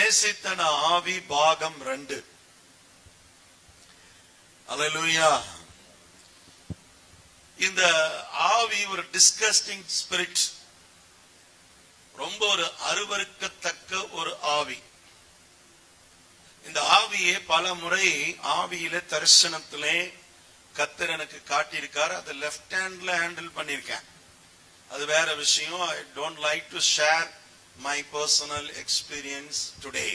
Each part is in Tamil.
வேசித்தன ஆவி பாகம் 2. அல்லேலூயா. இந்த ஆவி ஒரு டிஸ்கஸ்டிங் ஸ்பிரிட், ரொம்ப ஒரு அருவருக்கத்தக்க ஒரு ஆவி. இந்த ஆவியை பல முறை ஆவியில தரிசனத்திலே கர்த்தர் எனக்கு காட்டியிருக்காரு. அதை லெஃப்ட் ஹேண்ட்ல ஹேண்டில் பண்ணிருக்கேன். அது வேற விஷயம். I don't like to share my personal experience today.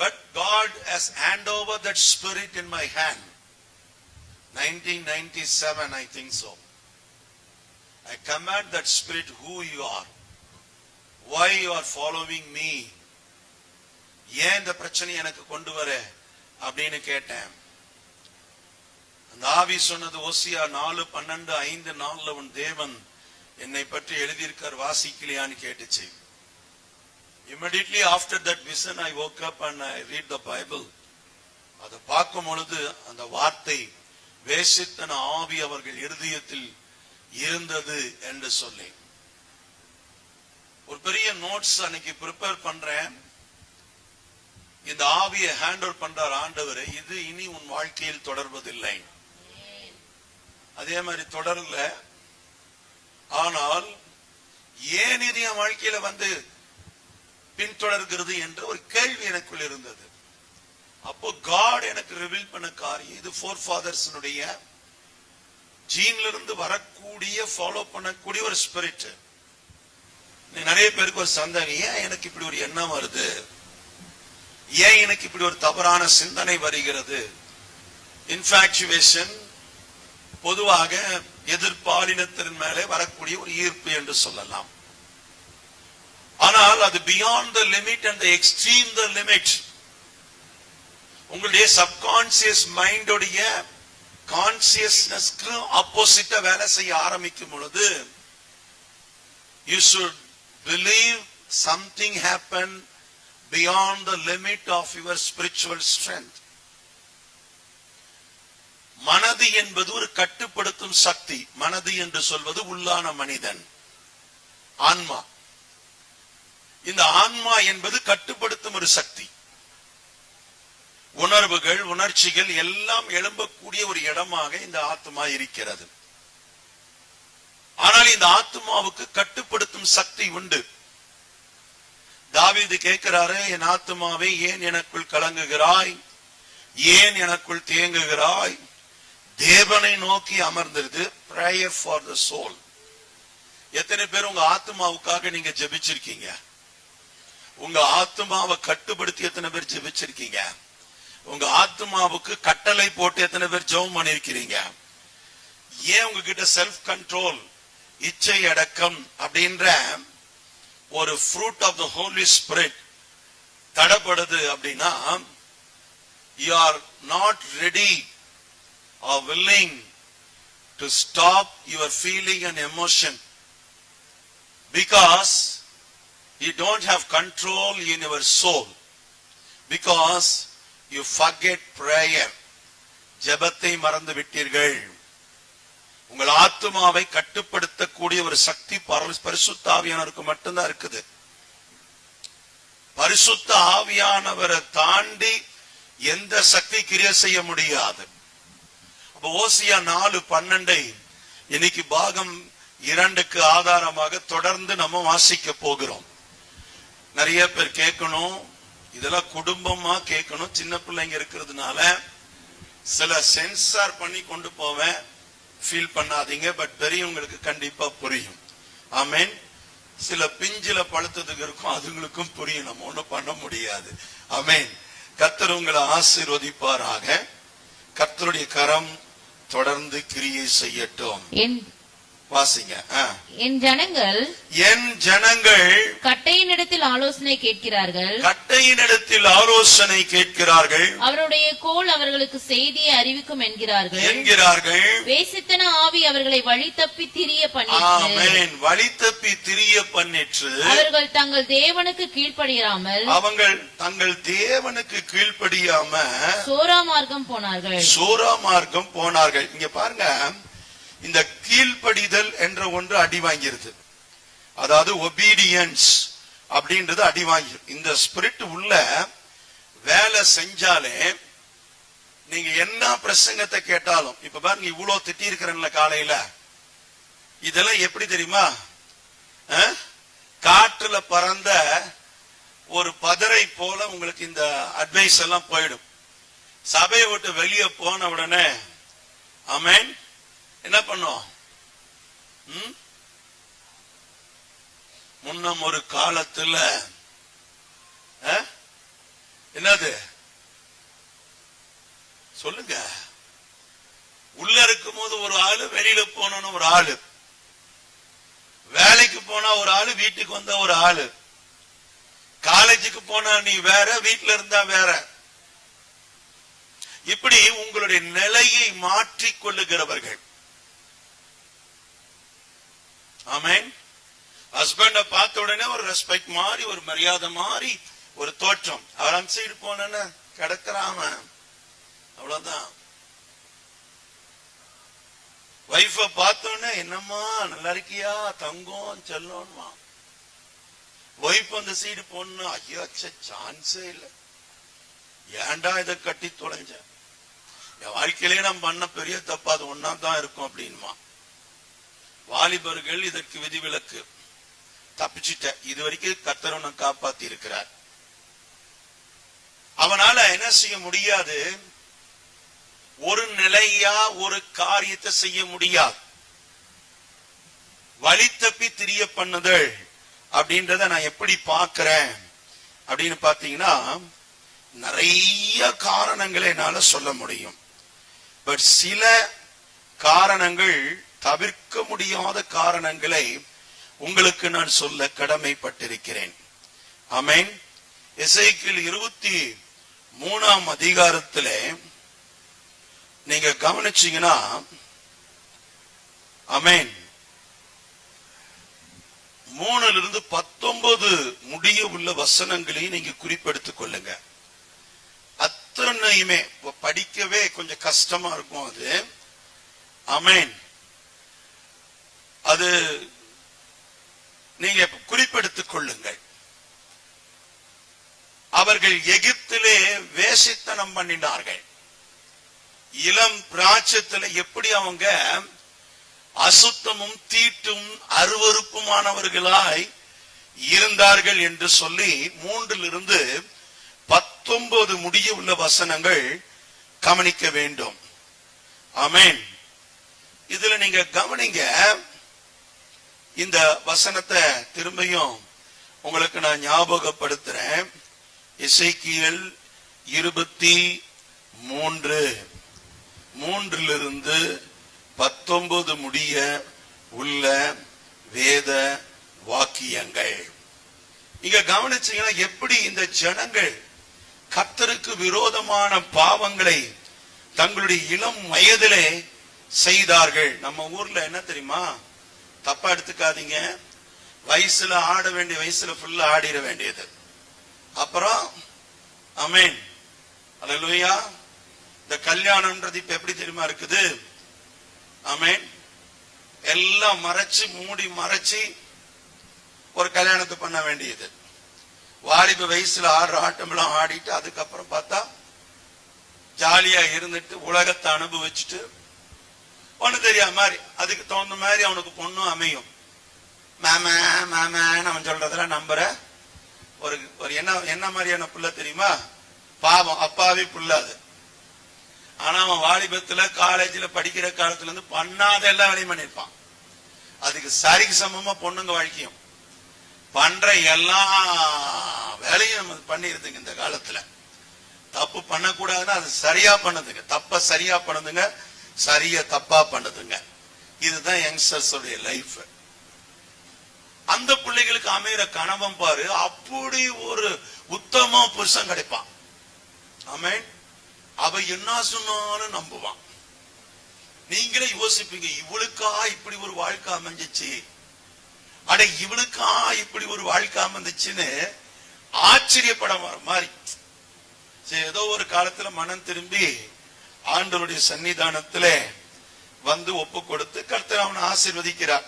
But God has handed over that spirit in my hand. 1997, I think so. I command that spirit, who you are, why you are following me, ஏன் இந்த பிரச்சனை எனக்கு கொண்டு வர அப்படின்னு கேட்டேன். அந்த ஆவி சொன்னது, ஓசியா 4:12-5 உன் தேவன் என்னை பற்றி எழுதியிருக்கார், வாசிக்கலையான்னு கேட்டுச்சு. Immediately after that vision I woke up and I read the Bible. அதை பார்க்கும் பொழுது அந்த வார்த்தை வேசித்தன ஆவி அவர்கள் இருதயத்தில் இருந்தது என்று சொல்லி ஒரு பெரிய நோட்ஸ் அன்னைக்கு ப்ரிப்பேர் பண்றேன். இந்த ஆவியை ஹேண்ட் ஓவர் பண்றார் ஆண்டவர். இது இனி உன் வாழ்க்கையில் தொடர்வதில்லை. அதே மாதிரி தொடரல. ஆனால் ஏன் இது என் வாழ்க்கையில வந்து பின்தொடர்கிறது என்ற ஒரு கேள்வி எனக்குள் இருந்தது. அப்போ காட் எனக்கு ரிவீல் பண்ண காரியம், இது ஃபோர் ஃபாதர்ஸ்னுடைய ஜீன்ல இருந்து வரக்கூடிய ஃபாலோ பண்ணக்கூடிய ஒரு ஸ்பிரிட். நிறைய பேருக்கு ஒரு சந்தேகம், ஏன் எனக்கு இப்படி ஒரு எண்ணம் வருது, ஏன் எனக்கு இப்படி ஒரு தவறான சிந்தனை வருகிறது. இன்ஃபாக்சுவேஷன் பொதுவாக எதிர்பாலினத்தின் மேலே வரக்கூடிய ஒரு ஈர்ப்பு என்று சொல்லலாம். ஆனால் அது beyond the limit and extreme the limit. உங்களுடைய சப்கான்சியஸ் மைண்டோடைய கான்சியஸ்னஸ்க்கு ஆப்போசிட்டா வேலை செய்ய ஆரம்பிக்கும் பொழுது you should believe something happened beyond the limit of your spiritual strength. மனது என்பது ஒரு கட்டுப்படுத்தும் சக்தி. மனது என்று சொல்வது உள்ளான மனிதன், ஆன்மா. இந்த ஆன்மா என்பது கட்டுப்படுத்தும் ஒரு சக்தி. உணர்வுகள், உணர்ச்சிகள் எல்லாம் எழும்பக்கூடிய ஒரு இடமாக இந்த ஆத்மா இருக்கிறது. ஆனால் இந்த ஆத்மாவுக்கு கட்டுப்படுத்தும் சக்தி உண்டு. தாவீது கேட்கிறாரு, என் ஆத்மாவை ஏன் எனக்குள் கலங்குகிறாய், ஏன் எனக்குள் தேங்குகிறாய், தேவனை நோக்கி அமர்ந்திருது. prayer for the soul. எத்தனை பேர் உங்க ஆத்மாவுக்காக நீங்க ஜெபிச்சிருக்கீங்க? உங்க ஆத்மாவை கட்டுப்படுத்தி எத்தனை பேர் ஜெபிச்சிருக்கீங்க? உங்க ஆத்மாவுக்கு கட்டளை போட்டு எத்தனை பேர் ஜெபம் பண்ணிருக்கிறீங்க? ஏன் உங்ககிட்ட செல்ஃப் கண்ட்ரோல், இச்சை அடக்கம் அப்படின்ற ஒரு fruit of the Holi spirit தடப்படுது அப்படின்னா, you are not ready or willing to stop your feeling and emotion because you don't have control in your soul, because you forget prayer. ஜெபத்தை மறந்து விட்டீர்கள். உங்கள் ஆத்மாவை கட்டுப்படுத்தக்கூடிய ஒரு சக்தி பரிசுத்த ஆவியானவருக்கு மட்டும்தான் இருக்குது. பரிசுத்த ஆவியானவரை தாண்டி எந்த சக்தி கிரியை செய்ய முடியாது. அப்ப ஓசியா 4:12 இன்னைக்கு பாகம் 2க்கு ஆதாரமாக தொடர்ந்து நம்ம வாசிக்க போகிறோம். நிறைய பேர் கேட்கணும், இதெல்லாம் குடும்பமா கேட்கணும். சின்ன பிள்ளைங்க இருக்கிறதுனால சில சென்சார் பண்ணி கொண்டு போவேன், ஃபீல் பண்ணாதீங்க. பட் பெரியவங்களுக்கு கண்டிப்பா புரியும். ஆமென். சில பிஞ்சில பழுத்ததுக்கு இருக்கும், அதுங்களுக்கும் புரியும். நம்ம ஒண்ணும் பண்ண முடியாது. ஆமென். கர்த்தர் உங்களை ஆசீர்வதிப்பாராக. கர்த்தருடைய கரம் தொடர்ந்து கிரியை செய்யட்டும். வாசிங்க. என் ஜனங்கள் கட்டையினிடத்தில் ஆலோசனை கேட்கிறார்கள், அவருடைய கோல் அவர்களுக்கு செய்தியை அறிவிக்கும் என்கிறார்கள். வேசித்தன ஆவி அவர்களை வழி தப்பி திரிய பண்ணிற்று. அவர்கள் தங்கள் தேவனுக்கு கீழ்ப்படியாமல் சோரா மார்க்கம் போனார்கள். இங்க பாருங்க, இந்த கீழ்ப்படிதல் என்ற ஒன்று அடி வாங்கிறது. அதாவது ஒபீடியன்ஸ் அப்படின்றது அடி வாங்கிடும். இந்த ஸ்பிரிட் உள்ள வேலை செஞ்சாலே நீங்க என்ன பிரசங்கத்தை கேட்டாலும், இப்ப பாருங்க இவ்வளவு திட்டி இருக்கிறேன்ல காலையில, இதெல்லாம் எப்படி தெரியுமா? காற்றுல பறந்த ஒரு பதரை போல உங்களுக்கு இந்த அட்வைஸ் எல்லாம் போயிடும். சபையை விட்டு வெளியே போன உடனே ஆமென் என்ன பண்ணும்? முன்னம் ஒரு காலத்துல என்னது சொல்லுங்க, உள்ள இருக்கும் போது ஒரு ஆளு, வெளியில போனோன்னு ஒரு ஆளு, வேலைக்கு போனா ஒரு ஆளு, வீட்டுக்கு வந்தா ஒரு ஆளு, காலேஜுக்கு போனா நீ வேற, வீட்டுல இருந்தா வேற. இப்படி உங்களுடைய நிலையை மாற்றிக் கொள்ளுகிறவர்கள். ஆமென். ஹஸ்பண்ட பார்த்த உடனே ஒரு ரெஸ்பெக்ட் மாறி, ஒரு மரியாதை மாறி, ஒரு தோற்றம். அவர் அந்த சைடு போன கிடக்கிறாம அவ்வளவுதான். வைஃப பார்த்தோன்னே என்னம்மா நல்லா இருக்கியா தங்கம் செல்லோன்மா. வைஃப் அந்த சைடு போன ஐயோ சான்ஸே இல்லை, ஏன்டா இதை கட்டி தொலைஞ்ச, என் வாழ்க்கையிலே நான் பண்ண பெரிய தப்பா அது ஒன்னா தான் இருக்கும் அப்படின்மா. வாலிபர்கள் இதற்கு விதிவிலக்கு, தப்பிச்சுட்ட. இது வரைக்கும் கர்த்தர் உன்னை காப்பாத்தி இருக்கிறார். அவனால என்ன செய்ய முடியாது, ஒரு நிலையா ஒரு காரியத்தை செய்ய முடியாது. வழி தப்பி திரிய பண்ணுதல் அப்படின்றத நான் எப்படி பார்க்கிறேன் அப்படின்னு பாத்தீங்கன்னா, நிறைய காரணங்களை என்னால சொல்ல முடியும். பட் சில காரணங்கள், தவிர்க்க முடியாத காரணங்களை உங்களுக்கு நான் சொல்ல கடமைப்பட்டிருக்கிறேன். ஆமென். எசேக்கியேல் 23ஆம் அதிகாரத்திலே நீங்க கவனிச்சீங்கன்னா, ஆமென், 3 - 19 முடிய உள்ள வசனங்களையும் நீங்க குறிப்பெடுத்துக் கொள்ளுங்க. அத்தனையுமே படிக்கவே கொஞ்சம் கஷ்டமா இருக்கும் அது. ஆமென். அது நீங்க குறிப்பெடுத்துக் கொள்ளுங்கள். அவர்கள் எகிப்திலே வேசித்தனம் பண்ணினார்கள். இளம் பிராச்சத்தில் எப்படி அவங்க அசுத்தமும் தீட்டும் அருவருப்புமானவர்களாய் இருந்தார்கள் என்று சொல்லி 3 - 19 முடிய உள்ள வசனங்கள் கவனிக்க வேண்டும். ஆமென். இதுல நீங்க கவனிங்க. இந்த வசனத்தை திரும்பியும் உங்களுக்கு நான் ஞாபகப்படுத்துறேன். எசேக்கியேல் 23 - 19 முடிய உள்ள வேத வாக்கியங்கள் இங்க கவனிச்சீங்கன்னா, எப்படி இந்த ஜனங்கள் கர்த்தருக்கு விரோதமான பாவங்களை தங்களுடைய இளம் வயதிலே செய்தார்கள். நம்ம ஊர்ல என்ன தெரியுமா, தப்பா எடுத்துக்காதீங்க, வயசுல ஆட வேண்டிய வயசுல ஃபுல்லா ஆடிட வேண்டியது. அப்புறம் ஆமென் அல்லேலூயா. இந்த கல்யாணம்ன்றது இப்ப எப்படி தெரியுமா இருக்குது, ஆமென், எல்லாம் மறைச்சு மூடி மறைச்சு ஒரு கல்யாணத்தை பண்ண வேண்டியது. வாலிப வயசுல ஆடுற ஆட்டம் எல்லாம் ஆடிட்டு அதுக்கப்புறம் பார்த்தா ஜாலியா இருந்துட்டு உலகத்தை அனுபவிச்சுட்டு ஒண்ணு தெரியாத மாதிரி அதுக்கு தகுந்த மாதிரி அவனுக்கு பொண்ணும் அமையும். மாமா மாமான்னு அவன் சொல்றதெல்லாம் நம்புற ஒரு என்ன மாதிரியான புள்ள தெரியுமா, பாவம் அப்பாவே புள்ள அது. ஆனா அவன் வாலிபத்துல காலேஜ்ல படிக்கிற காலத்துல இருந்து பண்ணாத எல்லா வேலையும் பண்ணிருப்பான். அதுக்கு சரிக்கு சமமா பொண்ணுங்க வாழ்க்கையும் பண்ற எல்லா வேலையும் நம்ம பண்ணிருதுங்க. இந்த காலத்துல தப்பு பண்ணக்கூடாதுன்னா அது சரியா பண்ணுதுங்க, தப்ப சரியா பண்ணுதுங்க, சரியா தப்பா பண்ணுதுங்க. இதுதான் யங்ஸ்டர்ஸ் உடைய லைஃப். அந்த பிள்ளைகளுக்கு அமைகிற கணவன் பாரு, அப்படி ஒரு உத்தம புருஷன் கிடைப்பான். ஆமென். அவ என்ன சொன்னாலும் நம்புவான். நீங்களே யோசிப்பீங்க, இவளுக்கா இப்படி ஒரு வாழ்க்கை அமைஞ்சிச்சு, அட இவளுக்கா இப்படி ஒரு வாழ்க்கை அமைந்துச்சுன்னு ஆச்சரியப்பட மாதிரி. ஏதோ ஒரு காலத்துல மனம் திரும்பி ஆண்டவருடைய சன்னிதானத்திலே வந்து ஒப்பு கொடுத்து கர்த்தர் அவனை ஆசீர்வதிக்கிறார்.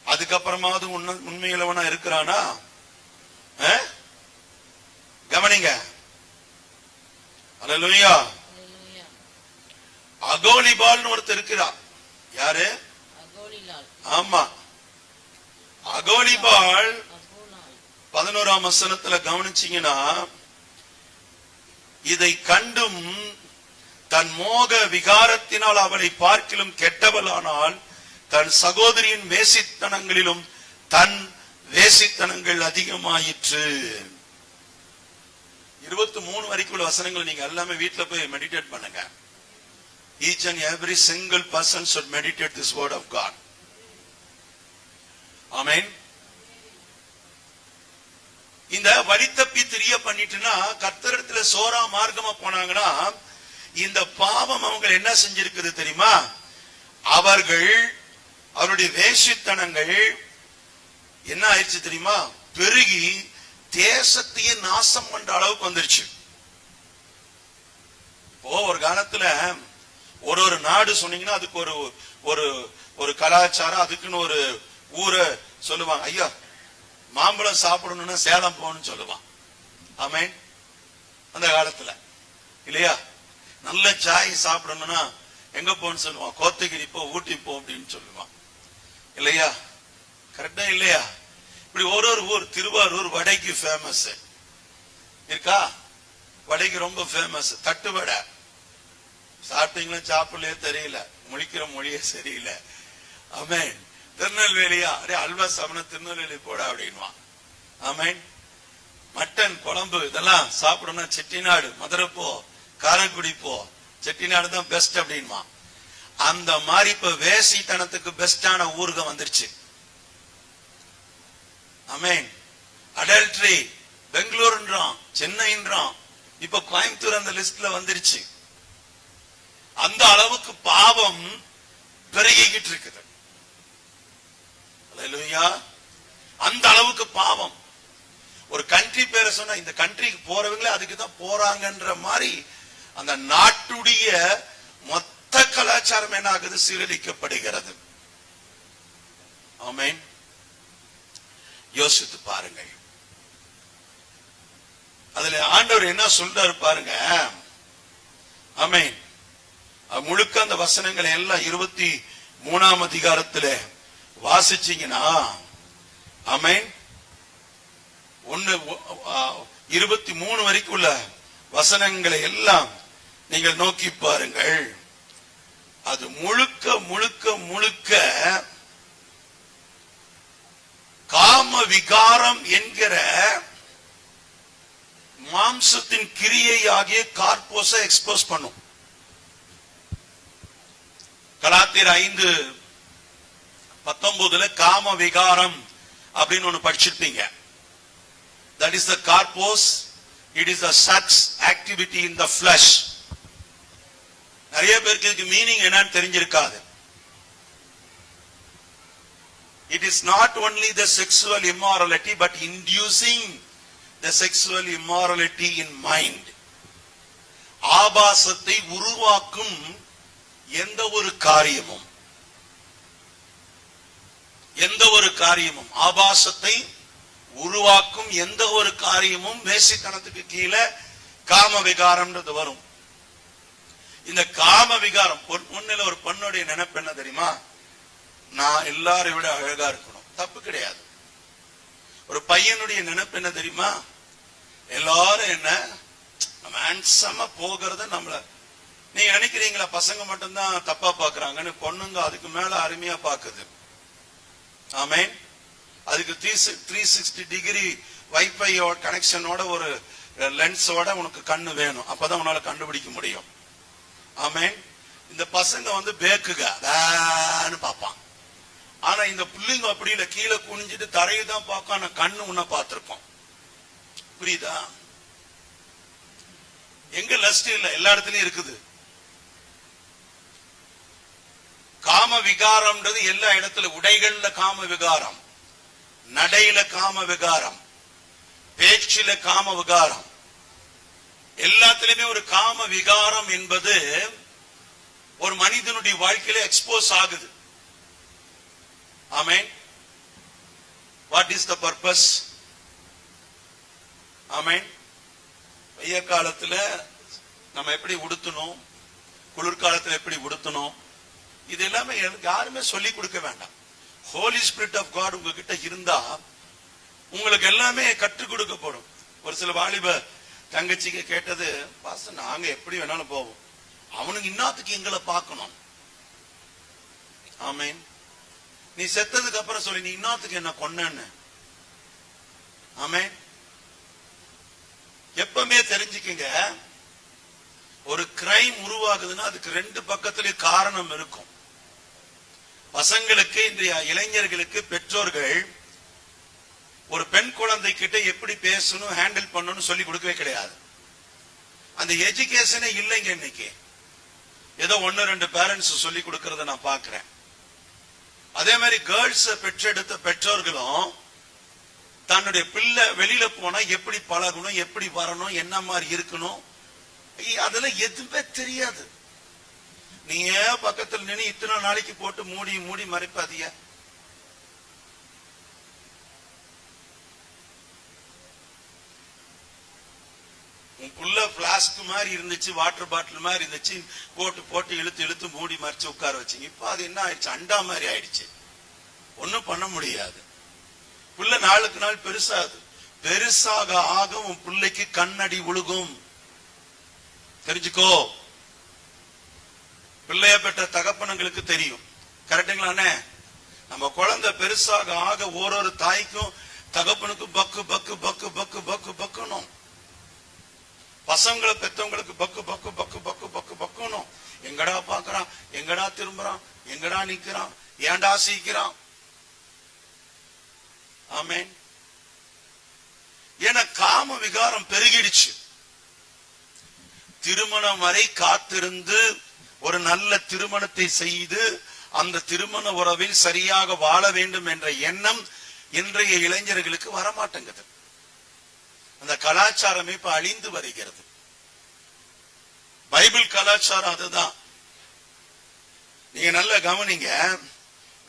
அதுக்கப்புறமாவது உண்மையிலவனா இருக்கிறானா கவனிங்க. அல்லேலூயா. அகோலிபால்னு ஒருத்தர் இருக்கிறார். யாரு? ஆமா, அகோலிபால் 11ஆம் வசனத்துல கவனிச்சீங்கன்னா, இதை கண்டும் தன் மோக விகாரத்தினால் அவளை பார்க்கிலும் கெட்டவளானால் தன் சகோதரியின் வேசித்தனங்களிலும் தன் வேசித்தனங்கள் அதிகமாயிற்று. 23 வரைக்கும் உள்ள வசனங்களை நீங்க எல்லாமே வீட்டுல போய் மெடிடேட் பண்ணுங்க. Each and every single person should meditate this word of God. Amen. இந்த வழித்தப்பி திரிய பண்ணிட்டுனா கர்த்தரிடத்துல சோரா மார்க்கமா போனாங்கன்னா இந்த பாவம் அவங்க என்ன செஞ்சிருக்குது தெரியுமா? அவர்கள் அவருடைய வேசித்தனங்கள் என்ன ஆயிடுச்சு தெரியுமா? பெருகி தேசத்தையே நாசம் பண்ற அளவுக்கு வந்துருச்சு. ஒரு காலத்துல ஒரு நாடு சொன்னீங்கன்னா அதுக்கு ஒரு ஒரு கலாச்சாரம், அதுக்குன்னு ஒரு ஊரை சொல்லுவாங்க. ஐயா மாம்பழம் சாப்பிடணும்னா சேலம் போகணும்னு சொல்லுவான். ஆமென். அந்த காலத்துல இல்லையா? நல்ல சாய் சாப்பிடணும்னா எங்க போன்னு சொல்லுவான்? கோத்தகிரி போ, ஊட்டி போ அப்படின்னு சொல்லுவான். இல்லையா? கரெக்டா இல்லையா? இப்படி ஒரு ஊர், திருவாரூர் வடைக்கு ஃபேமஸ் இருக்கா? வடைக்கு ரொம்ப ஃபேமஸ். தட்டு வடை சாப்பிட்டீங்களா சாப்பிடலையே தெரியல, முழிக்கிற மொழியே சரியில்லை. ஆமென். திருநெல்வேலியா? அரே அல்வா சாப்பிட திருநெல்வேலி போட அப்படின்வான். ஆமென். மட்டன் குழம்பு இதெல்லாம் சாப்பிடணும் செட்டிநாடு, மதுரை போ, காரைக்குடி போ, செட்டிநாடு தான் பெஸ்ட் அப்படின்வான். அந்த மாதிரி இப்ப வேசித்தனத்துக்கு பெஸ்டான ஊருக வந்துருச்சு. ஆமென். அடல்ட்ரி பெங்களூர்ன்றான், சென்னைன்றான், இப்ப கோயம்புத்தூர் அந்த லிஸ்ட்ல வந்துருச்சு. அந்த அளவுக்கு பாவம் பெருகிக்கிட்டு இருக்குது. அல்லேலூயா. அந்த அளவுக்கு பாவம். ஒரு கண்ட்ரி பேரை சொன்னா இந்த கண்ட்ரிக்கு போறவங்களே அதுக்கு தான் போறாங்கன்ற மாதிரி அந்த நாட்டுடைய மொத்த கலாச்சாரம் என்ன ஆகுது? சீரழிக்கப்படுகிறது. ஆமென். யோசித்து பாருங்கள். அதுல ஆண்டவர் என்ன சொல்றாரு பாருங்க. ஆமென். முழுக்க அந்த வசனங்களை எல்லாம் 23ஆம் அதிகாரத்துல வாசிச்சீங்கன்னா, ஆமென், 23 வரைக்கும் உள்ள வசனங்களை எல்லாம் நீங்கள் நோக்கி பாருங்கள். அது முழுக்க முழுக்க முழுக்க காம விகாரம் என்கிற மாம்சத்தின் கிரியை ஆகிய கார்போஸை எக்ஸ்போஸ் பண்ணும். கலாத்தியர் 5:19 காம விகாரம் அப்படின்னு ஒண்ணு படிச்சிருப்பீங்க. That is the carpos. It is the sex activity in the flesh. நிறைய பேருக்கு இதுக்கு மீனிங் என்னன்னு தெரிஞ்சிருக்காது. It is not only the sexual immorality but inducing the sexual immorality in mind. ஆபாசத்தை உருவாக்கும் எந்த ஒரு காரியமும் ஆபாசத்தை உருவாக்கும் எந்த ஒரு காரியமும் வேசித்தனத்துக்கு கீழே காம விகாரம்ன்றது வரும். இந்த காம விகாரம் முன்னில ஒரு பெண்ணுடைய நினைப்பு என்ன தெரியுமா? நான் எல்லாரையும் விட அழகா இருக்கணும். தப்பு கிடையாது. ஒரு பையனுடைய நினைப்பு என்ன தெரியுமா? எல்லாரும் என்ன நம்ம ஹேண்ட்ஸமா போகிறத நம்மள நீங்க நினைக்கிறீங்களா பசங்க மட்டும்தான் தப்பா பாக்குறாங்கன்னு? பொண்ணுங்க அதுக்கு மேல அருமையா பாக்குது. ஆமென். அதுக்கு 360 டிகிரி வைஃபை கனெக்ஷனோட ஒரு லென்ஸோட உனக்கு கண்ணு வேணும். அப்பதான் உன்னால கண்டுபிடிக்க முடியும். ஆமென். இந்த பசங்க பேக்குன்னு பாப்பான். ஆனா இந்த பிள்ளைங்க அப்படி இல்ல, கீழே குனிஞ்சிட்டு தரையை தான் பார்க்கும். ஆனா கண்ணு உன்ன பார்த்திருக்கோம். புரியுதா? எங்க லஸ்ட் இல்ல, எல்லா இடத்துலயும் இருக்குது. காம விகாரம்ன்றது எல்லா இடத்துல, உடைகள்ல காம விகாரம், நடையில காம விகாரம், பேச்சில காம விகாரம், எல்லாத்திலுமே ஒரு காம விகாரம் என்பது ஒரு மனிதனுடைய வாழ்க்கையில எக்ஸ்போஸ் ஆகுது. ஆமென். What is the purpose? ஆமென். வெய்ய காலத்துல நம்ம எப்படி உடுத்தணும், குளிர்காலத்துல எப்படி உடுத்தணும், இது எல்லாமே யாருமே சொல்லி கொடுக்க வேண்டாம். ஹோலி ஸ்பிரிட் ஆஃப் காட் உங்ககிட்ட இருந்தா உங்களுக்கு எல்லாமே கற்றுக் கொடுக்கப்படும். ஒரு சில வாலிப தங்கச்சிக்கு கேட்டது, பாஸ்டர் நாங்க எப்படி வேணாலும் போவோம், அவனுக்கு இன்னத்துக்கு எங்களை பார்க்கணும். ஆமேன். நீ செத்ததுக்கு அப்புறம் சொல்லி நீ இன்னத்துக்கு என்ன கொன்னன்னு. ஆமேன். எப்பவுமே தெரிஞ்சுக்கங்க, ஒரு கிரைம் உருவாகுதுன்னா அதுக்கு ரெண்டு பக்கத்திலேயே காரணம் இருக்கும். பசங்களுக்கு, இன்றைய இளைஞர்களுக்கு பெற்றோர்கள் ஒரு பெண் குழந்தை கிட்ட எப்படி பேசணும், ஹேண்டில் பண்ணணும் சொல்லி கொடுக்கவே கிடையாது. அந்த எஜுகேஷனே இல்லைங்க இன்னைக்கு. ஏதோ 1-2 பேரண்ட்ஸ் சொல்லி கொடுக்கறத நான் பாக்குறேன். அதே மாதிரி கேர்ள்ஸ் பெற்றெடுத்த பெற்றோர்களும் தன்னுடைய பிள்ளை வெளியில போனா எப்படி பழகணும், எப்படி வரணும், என்ன மாதிரி இருக்கணும், அதெல்லாம் எதுவுமே தெரியாது. நீ ஏன் பக்கத்தில் நின்று இத்தனை நாளைக்கு போட்டு மூடி மூடி மறைப்பாதிய? உள்ள பிளாஸ்க் மாதிரி இருந்துச்சு, வாட்டர் பாட்டில் மாதிரி இருந்துச்சு, போட்டு போட்டு இழுத்து இழுத்து மூடி மறைச்சு உட்கார வச்சிங்க. இப்ப அது என்ன ஆயிடுச்சு, அண்டா மாதிரி ஆயிடுச்சு. ஒன்னும் பண்ண முடியாது. புள்ள நாளுக்கு நாள் பெருசாகுது. பெருசாக ஆக உன் பிள்ளைக்கு கண்ணடி உழுகும். தெரிஞ்சுக்கோ. பிள்ளைய பெற்ற தகப்பனங்களுக்கு தெரியும். கரெக்டுங்களானே? நம்ம குழந்தை பெருசாக ஆக ஒரு தாய்க்கும் தகப்பனுக்கும் பக்கு பக்கு பக்கு பக்கு பக்கு பக்கணும். பசங்களை பெற்றவங்களுக்கு பக்கு பக்கு பக்கு பக்கு பக்கு பக்கணும். எங்கடா பாக்குறான், எங்கடா திரும்புறான், எங்கடா நிக்கிறான், ஏண்டா சீக்கிறான். ஆமேன். என காம விகாரம் பெருகிடுச்சு. திருமணம் வரை காத்திருந்து ஒரு நல்ல திருமணத்தை செய்து அந்த திருமண உறவில் சரியாக வாழ வேண்டும் என்ற எண்ணம் இன்றைய இளைஞர்களுக்கு வரமாட்டேங்குது. அந்த கலாச்சாரமே இப்ப அழிந்து வருகிறது. பைபிள் கலாச்சாரம் அதுதான். நீங்க நல்ல கவனிங்க.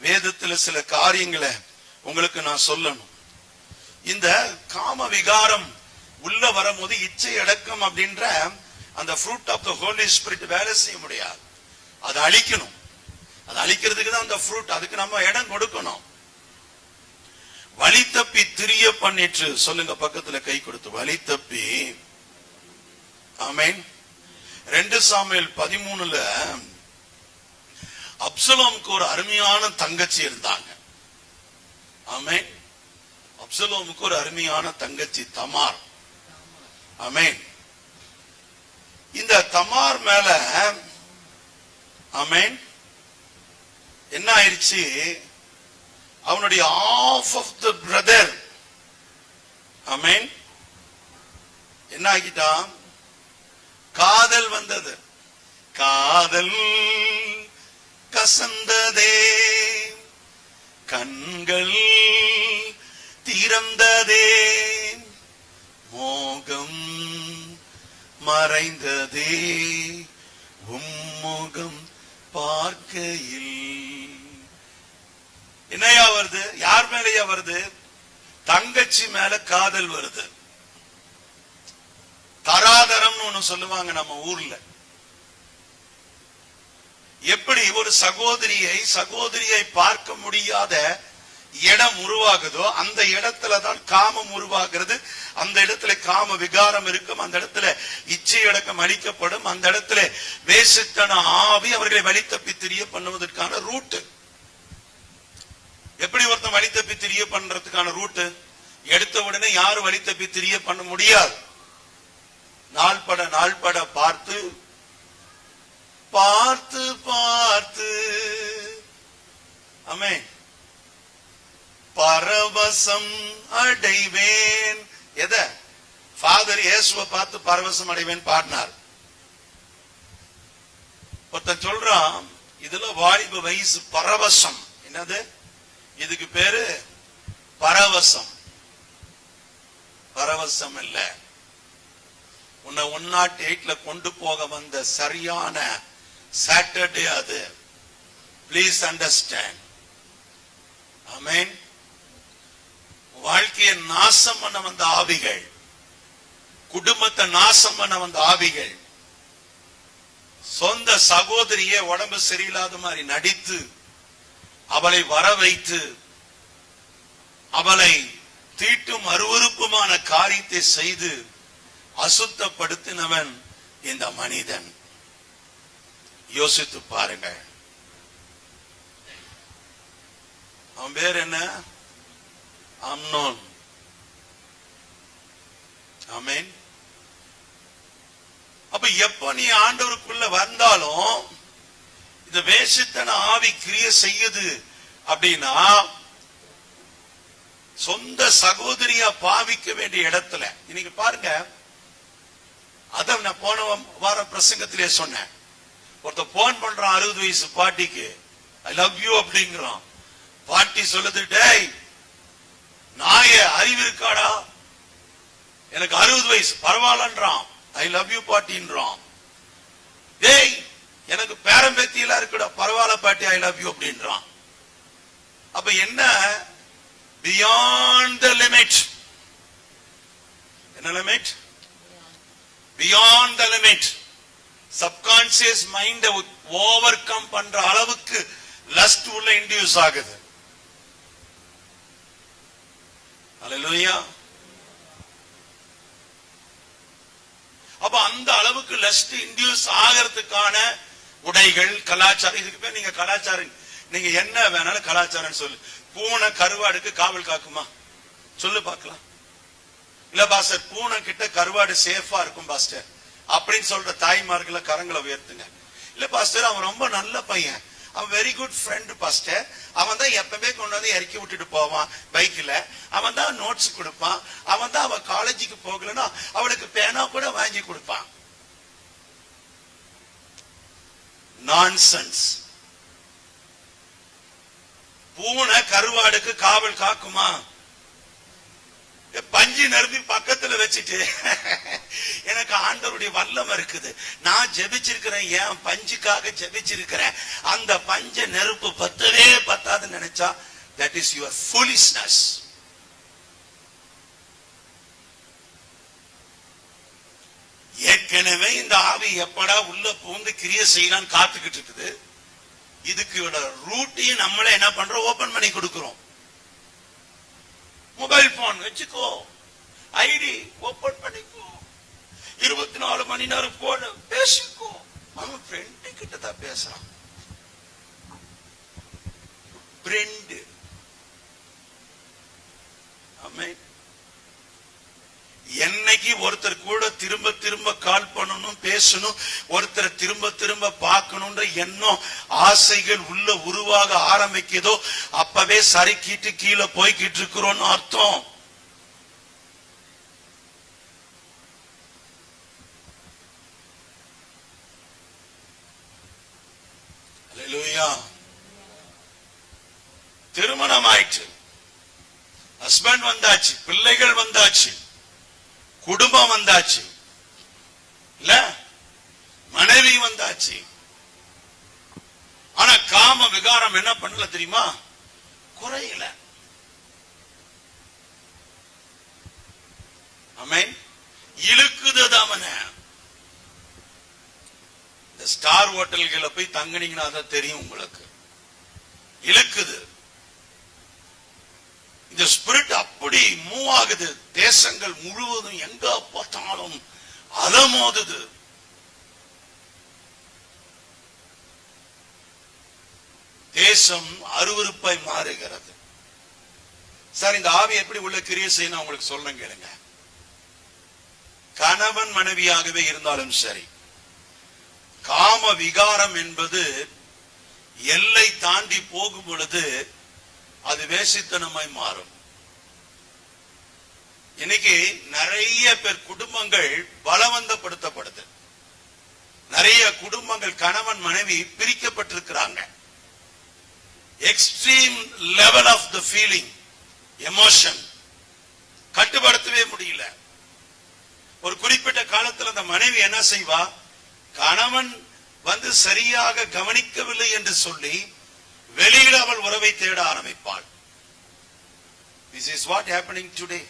வேதத்துல சில காரியங்களை உங்களுக்கு நான் சொல்லணும். இந்த காம விகாரம் உள்ள வரும்போது இச்சை அடக்கம் அப்படின்ற அந்த fruit of the Holi Spirit வேலை செய்ய முடியாது. அதை அழிக்கணும். அதை அழிக்கிறதுக்கு தான் அந்த ஃப்ரூட். அதுக்கு நம்ம இடம் கொடுக்கணும். வழி தப்பி திரிய பண்ணிட்டு சொல்லுங்க, பக்கத்துல கை கொடுத்து. வழி தப்பி. ஆமேன். 2 சாமுவேல் 13 அப்சலோமுக்கு ஒரு அருமையான தங்கச்சி இருந்தாங்க. ஆமேன். அப்சலோமுக்கு ஒரு அருமையான தங்கச்சி தமார். ஆமேன். இந்த தமார் மேல ஆமேன் என்ன ஆயிடுச்சு, அவனுடைய half of the brother ஆமேன் என்ன ஆகிட்டான், காதல் வந்தது. காதல் கசந்ததே, கண்கள் திறந்ததே, மோகம் மறைந்ததே, உம்முகம் பார்க்கையில். என்னையா வருது? யார் மேலையா வருது? தங்கச்சி மேல காதல் வருது. தராதரம்னு ஒண்ணு சொல்லுவாங்க நம்ம ஊர்ல. எப்படி ஒரு சகோதரியை பார்க்க முடியாத இடம் உருவாகுதோ அந்த இடத்துலதான் காமம் உருவாகிறது. அந்த இடத்துல காம விகாரம் இருக்கும். அந்த இடத்துல இச்சை அடக்கம் அளிக்கப்படும். அந்த இடத்துல வேசித்தன ஆவி அவர்களை வழி தப்பி திரிய பண்ணுவதற்கான ரூட். எப்படி ஒருத்தன் வழி தப்பி திரிய பண்றதுக்கான ரூட்? எடுத்த உடனே யாரும் வழி தப்பி திரிய பண்ண முடியாது. நாள்பட பார்த்து பார்த்து பார்த்து ஆமென் பரவசம் அடைவேன். எத? ஃபாதர் இயேசுவை பார்த்து பரவசம் அடைவேன் பாடினார். ஒருத்தன் சொல்றான், இதுல வாலிப வயசு பரவசம். என்னது? இதுக்கு பேரு பரவசம். பரவசம் இல்ல. உன்னை 108ல கொண்டு போக வந்த சரியான சாட்டர்டே அது. Please understand. ஆமென். வாழ்க்கையை நாசம் பண்ண வந்த ஆவிகள், குடும்பத்தை நாசம் பண்ண வந்த ஆவிகள் சொந்த சகோதரியே உடம்பு சரியில்லாத மாதிரி நடித்து அவளை வர வைத்து அவளை தீட்டும் அருவருப்புமான காரியத்தை செய்து அசுத்தப்படுத்தினவன் இந்த மனிதன். யோசித்து பாருங்க. அவன் பேர் என்ன? அம்னோன். ஆமென். அப்ப எப்ப நீ ஆண்டவருக்குள்ள வந்தாலும் இந்த வேசித்தன ஆவி கிரியை செய்யுது அப்படின்னா சொந்த சகோதரியா பாவிக்க வேண்டிய இடத்துல இன்னைக்கு பாருங்க. அத நான் போன வார பிரசங்கத்திலே சொன்னேன். ஒருத்த போன் பண்றான் 60 வயசு பாட்டிக்கு, ஐ லவ் யூ அப்படிங்கிறான். பாட்டி சொல்லுது, டேய் நாய அறிவு இருக்காடா, எனக்கு 60 வயசு பரவாயில்லன்றான். I love you பாட்டின்றான். டேய் எனக்கு பேரம்பேத்தி எல்லாம் இருக்குடா, பரவாயில்ல பாட்டி ஐ லவ் யூ அப்படின்றான். அப்ப என்ன? Beyond the limit. என்ன limit? Beyond the limit. Subconscious mind overcome பண்ற அளவுக்கு லஸ்ட் உள்ள இன்டியூஸ் ஆகுது. அல்லேலூயா. அப்ப அந்த அளவுக்கு லஸ்ட் இன்டியூஸ் ஆகிறதுக்கான உடைகள், கலாச்சாரம், இதுக்கு பேர் நீங்க கலாச்சாரம், நீங்க என்ன வேணாலும் கலாச்சாரம் சொல்லு. பூனை கருவாடுக்கு காவல் காக்குமா? சொல்லு பார்க்கலாம். இல்ல பாஸ்டர் பூனை கிட்ட கருவாடு சேஃபா இருக்கும் பாஸ்டர் அப்படின்னு சொல்ற தாய்மார்களை கரங்களை உயர்த்துங்க. இல்ல பாஸ்டர் அவன் ரொம்ப நல்ல பையன், அவன் வெரி குட் ஃப்ரெண்ட் பாஸ்டர், அவன் தான் எப்பவுமே கொண்டு வந்து இறக்கி விட்டுட்டு போவான் பைக்ல, அவன் தான் நோட்ஸ் கொடுப்பான், அவன் தான் அவன் காலேஜுக்கு போகலன்னா அவளுக்கு பேனா கூட வாங்கி கொடுப்பான். நான்சென்ஸ். பூனை கருவாடுக்கு காவல் காக்குமா? பஞ்சு நிரப்பி பக்கத்துல வச்சுட்டு எனக்கு ஆண்டவருடைய வல்லம் இருக்குது, நான் ஜெபிச்சிருக்கிறேன், என் பஞ்சுக்காக ஜெபிச்சிருக்கிறேன், அந்த பஞ்ச நெருப்பு பத்தவே பத்தாதுன்னு நினைச்சா that is your foolishness. ஏற்கனவே இந்த ஆவி எப்படா உள்ள பூந்து கிரியை செய்யலான்னு காத்துக்கிட்டு இருக்குது. இதுக்கு ரூட்டையும் நம்மளே என்ன பண்றோம்? ஓபன் பண்ணி கொடுக்கிறோம். மொபைல் போன் வச்சுக்கோ, ஐடி ஓபன் பண்ணிக்கோ, 24 மணி நேரம் போன பேசிக்கோ. அவன் ஃப்ரெண்டு கிட்ட தான் பேசுறான். ஃப்ரெண்டு. ஆமென். என்னைக்கு ஒருத்தர் கூட திரும்ப திரும்ப கால் பண்ணணும், பேசணும், ஒருத்தரை திரும்ப திரும்ப பார்க்கணும்ன்ற எண்ணம், ஆசைகள் உள்ள உருவாக ஆரம்பிக்குதோ அப்பவே சரிக்கிட்டு கீழே போய்கிட்டு இருக்கிறோம் அர்த்தம். அல்லேலூயா. திருமணம் ஆயிற்று, ஹஸ்பண்ட் வந்தாச்சு, பிள்ளைகள் வந்தாச்சு, குடும்பம் வந்தாச்சு, இல்ல மனைவி வந்தாச்சு. ஆனா காம விகாரம் என்ன பண்ணல தெரியுமா? குறையல. ஆமென். இழுக்குது தாமன. இந்த ஸ்டார் ஹோட்டல்களை போய் தங்கினீங்கன்னா தான் தெரியும் உங்களுக்கு. இழுக்குது. இந்த ஸ்பிரிட் அப்படி மூவ் ஆகுது. தேசங்கள் முழுவதும் எங்க பார்த்தாலும் அலமோதுது. தேசம் அருவருப்பாய் மாறுகிறது. சார் இந்த ஆவி எப்படி உள்ள கிரியை செய்யணும் உங்களுக்கு சொல்றேன் கேளுங்க. கணவன் மனைவியாகவே இருந்தாலும் சரி, காம விகாரம் என்பது எல்லை தாண்டி போகும் பொழுது அது வேசித்தனமாய் மாறும். இன்னைக்கு நிறைய பேர் குடும்பங்கள் பலவந்தப்படுத்தப்படுது. நிறைய குடும்பங்கள் கணவன் மனைவி பிரிக்கப்பட்டிருக்கிறாங்க. Extreme level of the feeling, emotion கட்டுப்படுத்தவே முடியல. ஒரு குறிப்பிட்ட காலத்தில் அந்த மனைவி என்ன செய்வா? கணவன் வந்து சரியாக கவனிக்கவில்லை என்று சொல்லி வெளியில அவள் உறவை தேட ஆரம்பிப்பாள். This is what happening today.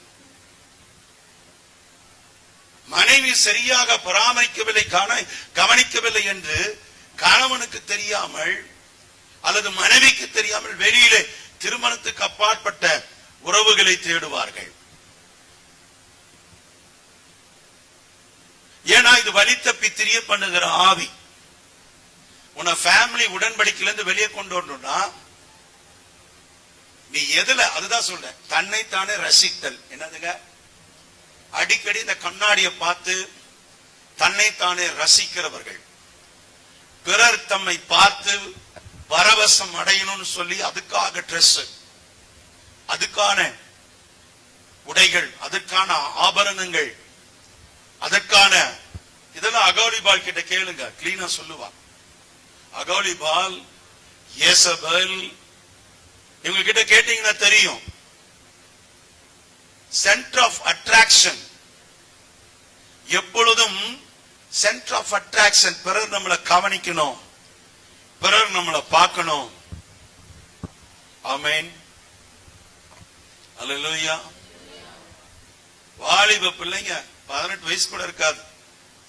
மனைவி சரியாக பராமரிக்கவில்லை, கவனிக்கவில்லை என்று கணவனுக்கு தெரியாமல் அல்லது மனைவிக்கு தெரியாமல் வெளியிலே திருமணத்துக்கு அப்பாற்பட்ட உறவுகளை தேடுவார்கள். ஏன்னா இது வலித்த பித்திரிய பண்ணுகிற ஆவி. உன்னை ஃபேமிலி உடன்படிக்கையிலிருந்து வெளியே கொண்டு வரணும்னா நீ எதுல, அதுதான் சொல்ற, தன்னைத்தானே ரசித்தல். என்னதுங்க? அடிக்கடி இந்த கண்ணாடியை பார்த்து தன்னைத்தானே ரசிக்கிறவர்கள், பிறர் தம்மை பார்த்து பரவசம் அடையணும்னு சொல்லி அதுக்காக ட்ரெஸ், அதுக்கான உடைகள், அதற்கான ஆபரணங்கள், அதற்கான இதெல்லாம் அகோலிபால் கிட்ட கேளுங்க, கிளீனா சொல்லுவா. அகோலிபால், யேசபெல், இவங்க கிட்ட கேட்டீங்கன்னா தெரியும். சென்டர் ஆஃப் அட்ராக்ஷன், எப்பொழுதும் சென்டர் ஆஃப் அட்ராக்ஷன். பிறர் நம்மளை கவனிக்கணும், பிறர் நம்மளை பார்க்கணும். ஆமென், அல்லேலூயா. வாலிப பிள்ளைங்க 18 வயசு கூட இருக்காது,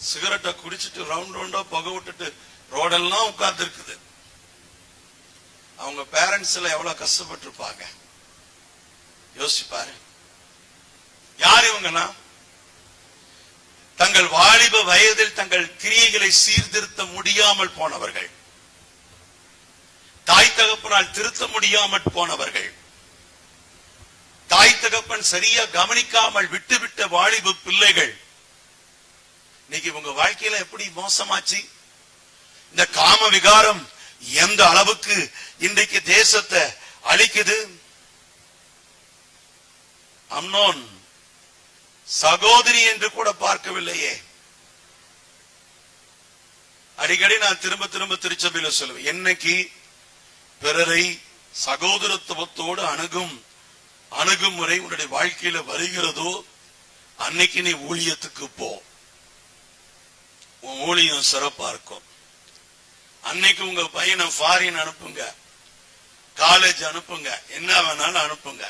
சிகரெட்டை குடிச்சிட்டு ரவுண்ட் ரவுண்டா புகை விட்டுட்டு ரோடெல்லாம் உட்கார்ந்து இருக்குது. அவங்க பேரண்ட்ஸ் எல்லாம் எவ்வளவு கஷ்டப்பட்டு இருப்பாங்க யோசிப்பாரு. யார் இவங்கன்னா? தங்கள் வாலிப வயதில் தங்கள் கிரியைகளை சீர்திருத்த முடியாமல் போனவர்கள், தாய் தகப்பனால் திருத்த முடியாமல் போனவர்கள், தாய் தகப்பன் சரியா கவனிக்காமல் விட்டுவிட்ட வாலிப பிள்ளைகள். இன்னைக்கு உங்க வாழ்க்கையில எப்படி மோசமாச்சு? இந்த காம விகாரம் எந்த அளவுக்கு இன்றைக்கு தேசத்தை அழிக்குது? அம்னோன் சகோதரி என்று கூட பார்க்கவில்லையே. அடிக்கடி நான் திரும்ப திரும்ப திருச்சபையில சொல்லுவேன், என்னைக்கு பிறரை சகோதரத்துவத்தோடு அணுகுமுறை உன்னுடைய வாழ்க்கையில வருகிறதோ அன்னைக்கு நீ ஊழியத்துக்கு போ, உன் ஊழியம் சிறப்பா இருக்கும். அன்னைக்கு உங்க பையனை ஃபாரின் அனுப்புங்க, காலேஜ் அனுப்புங்க, என்ன வேணாலும் அனுப்புங்க.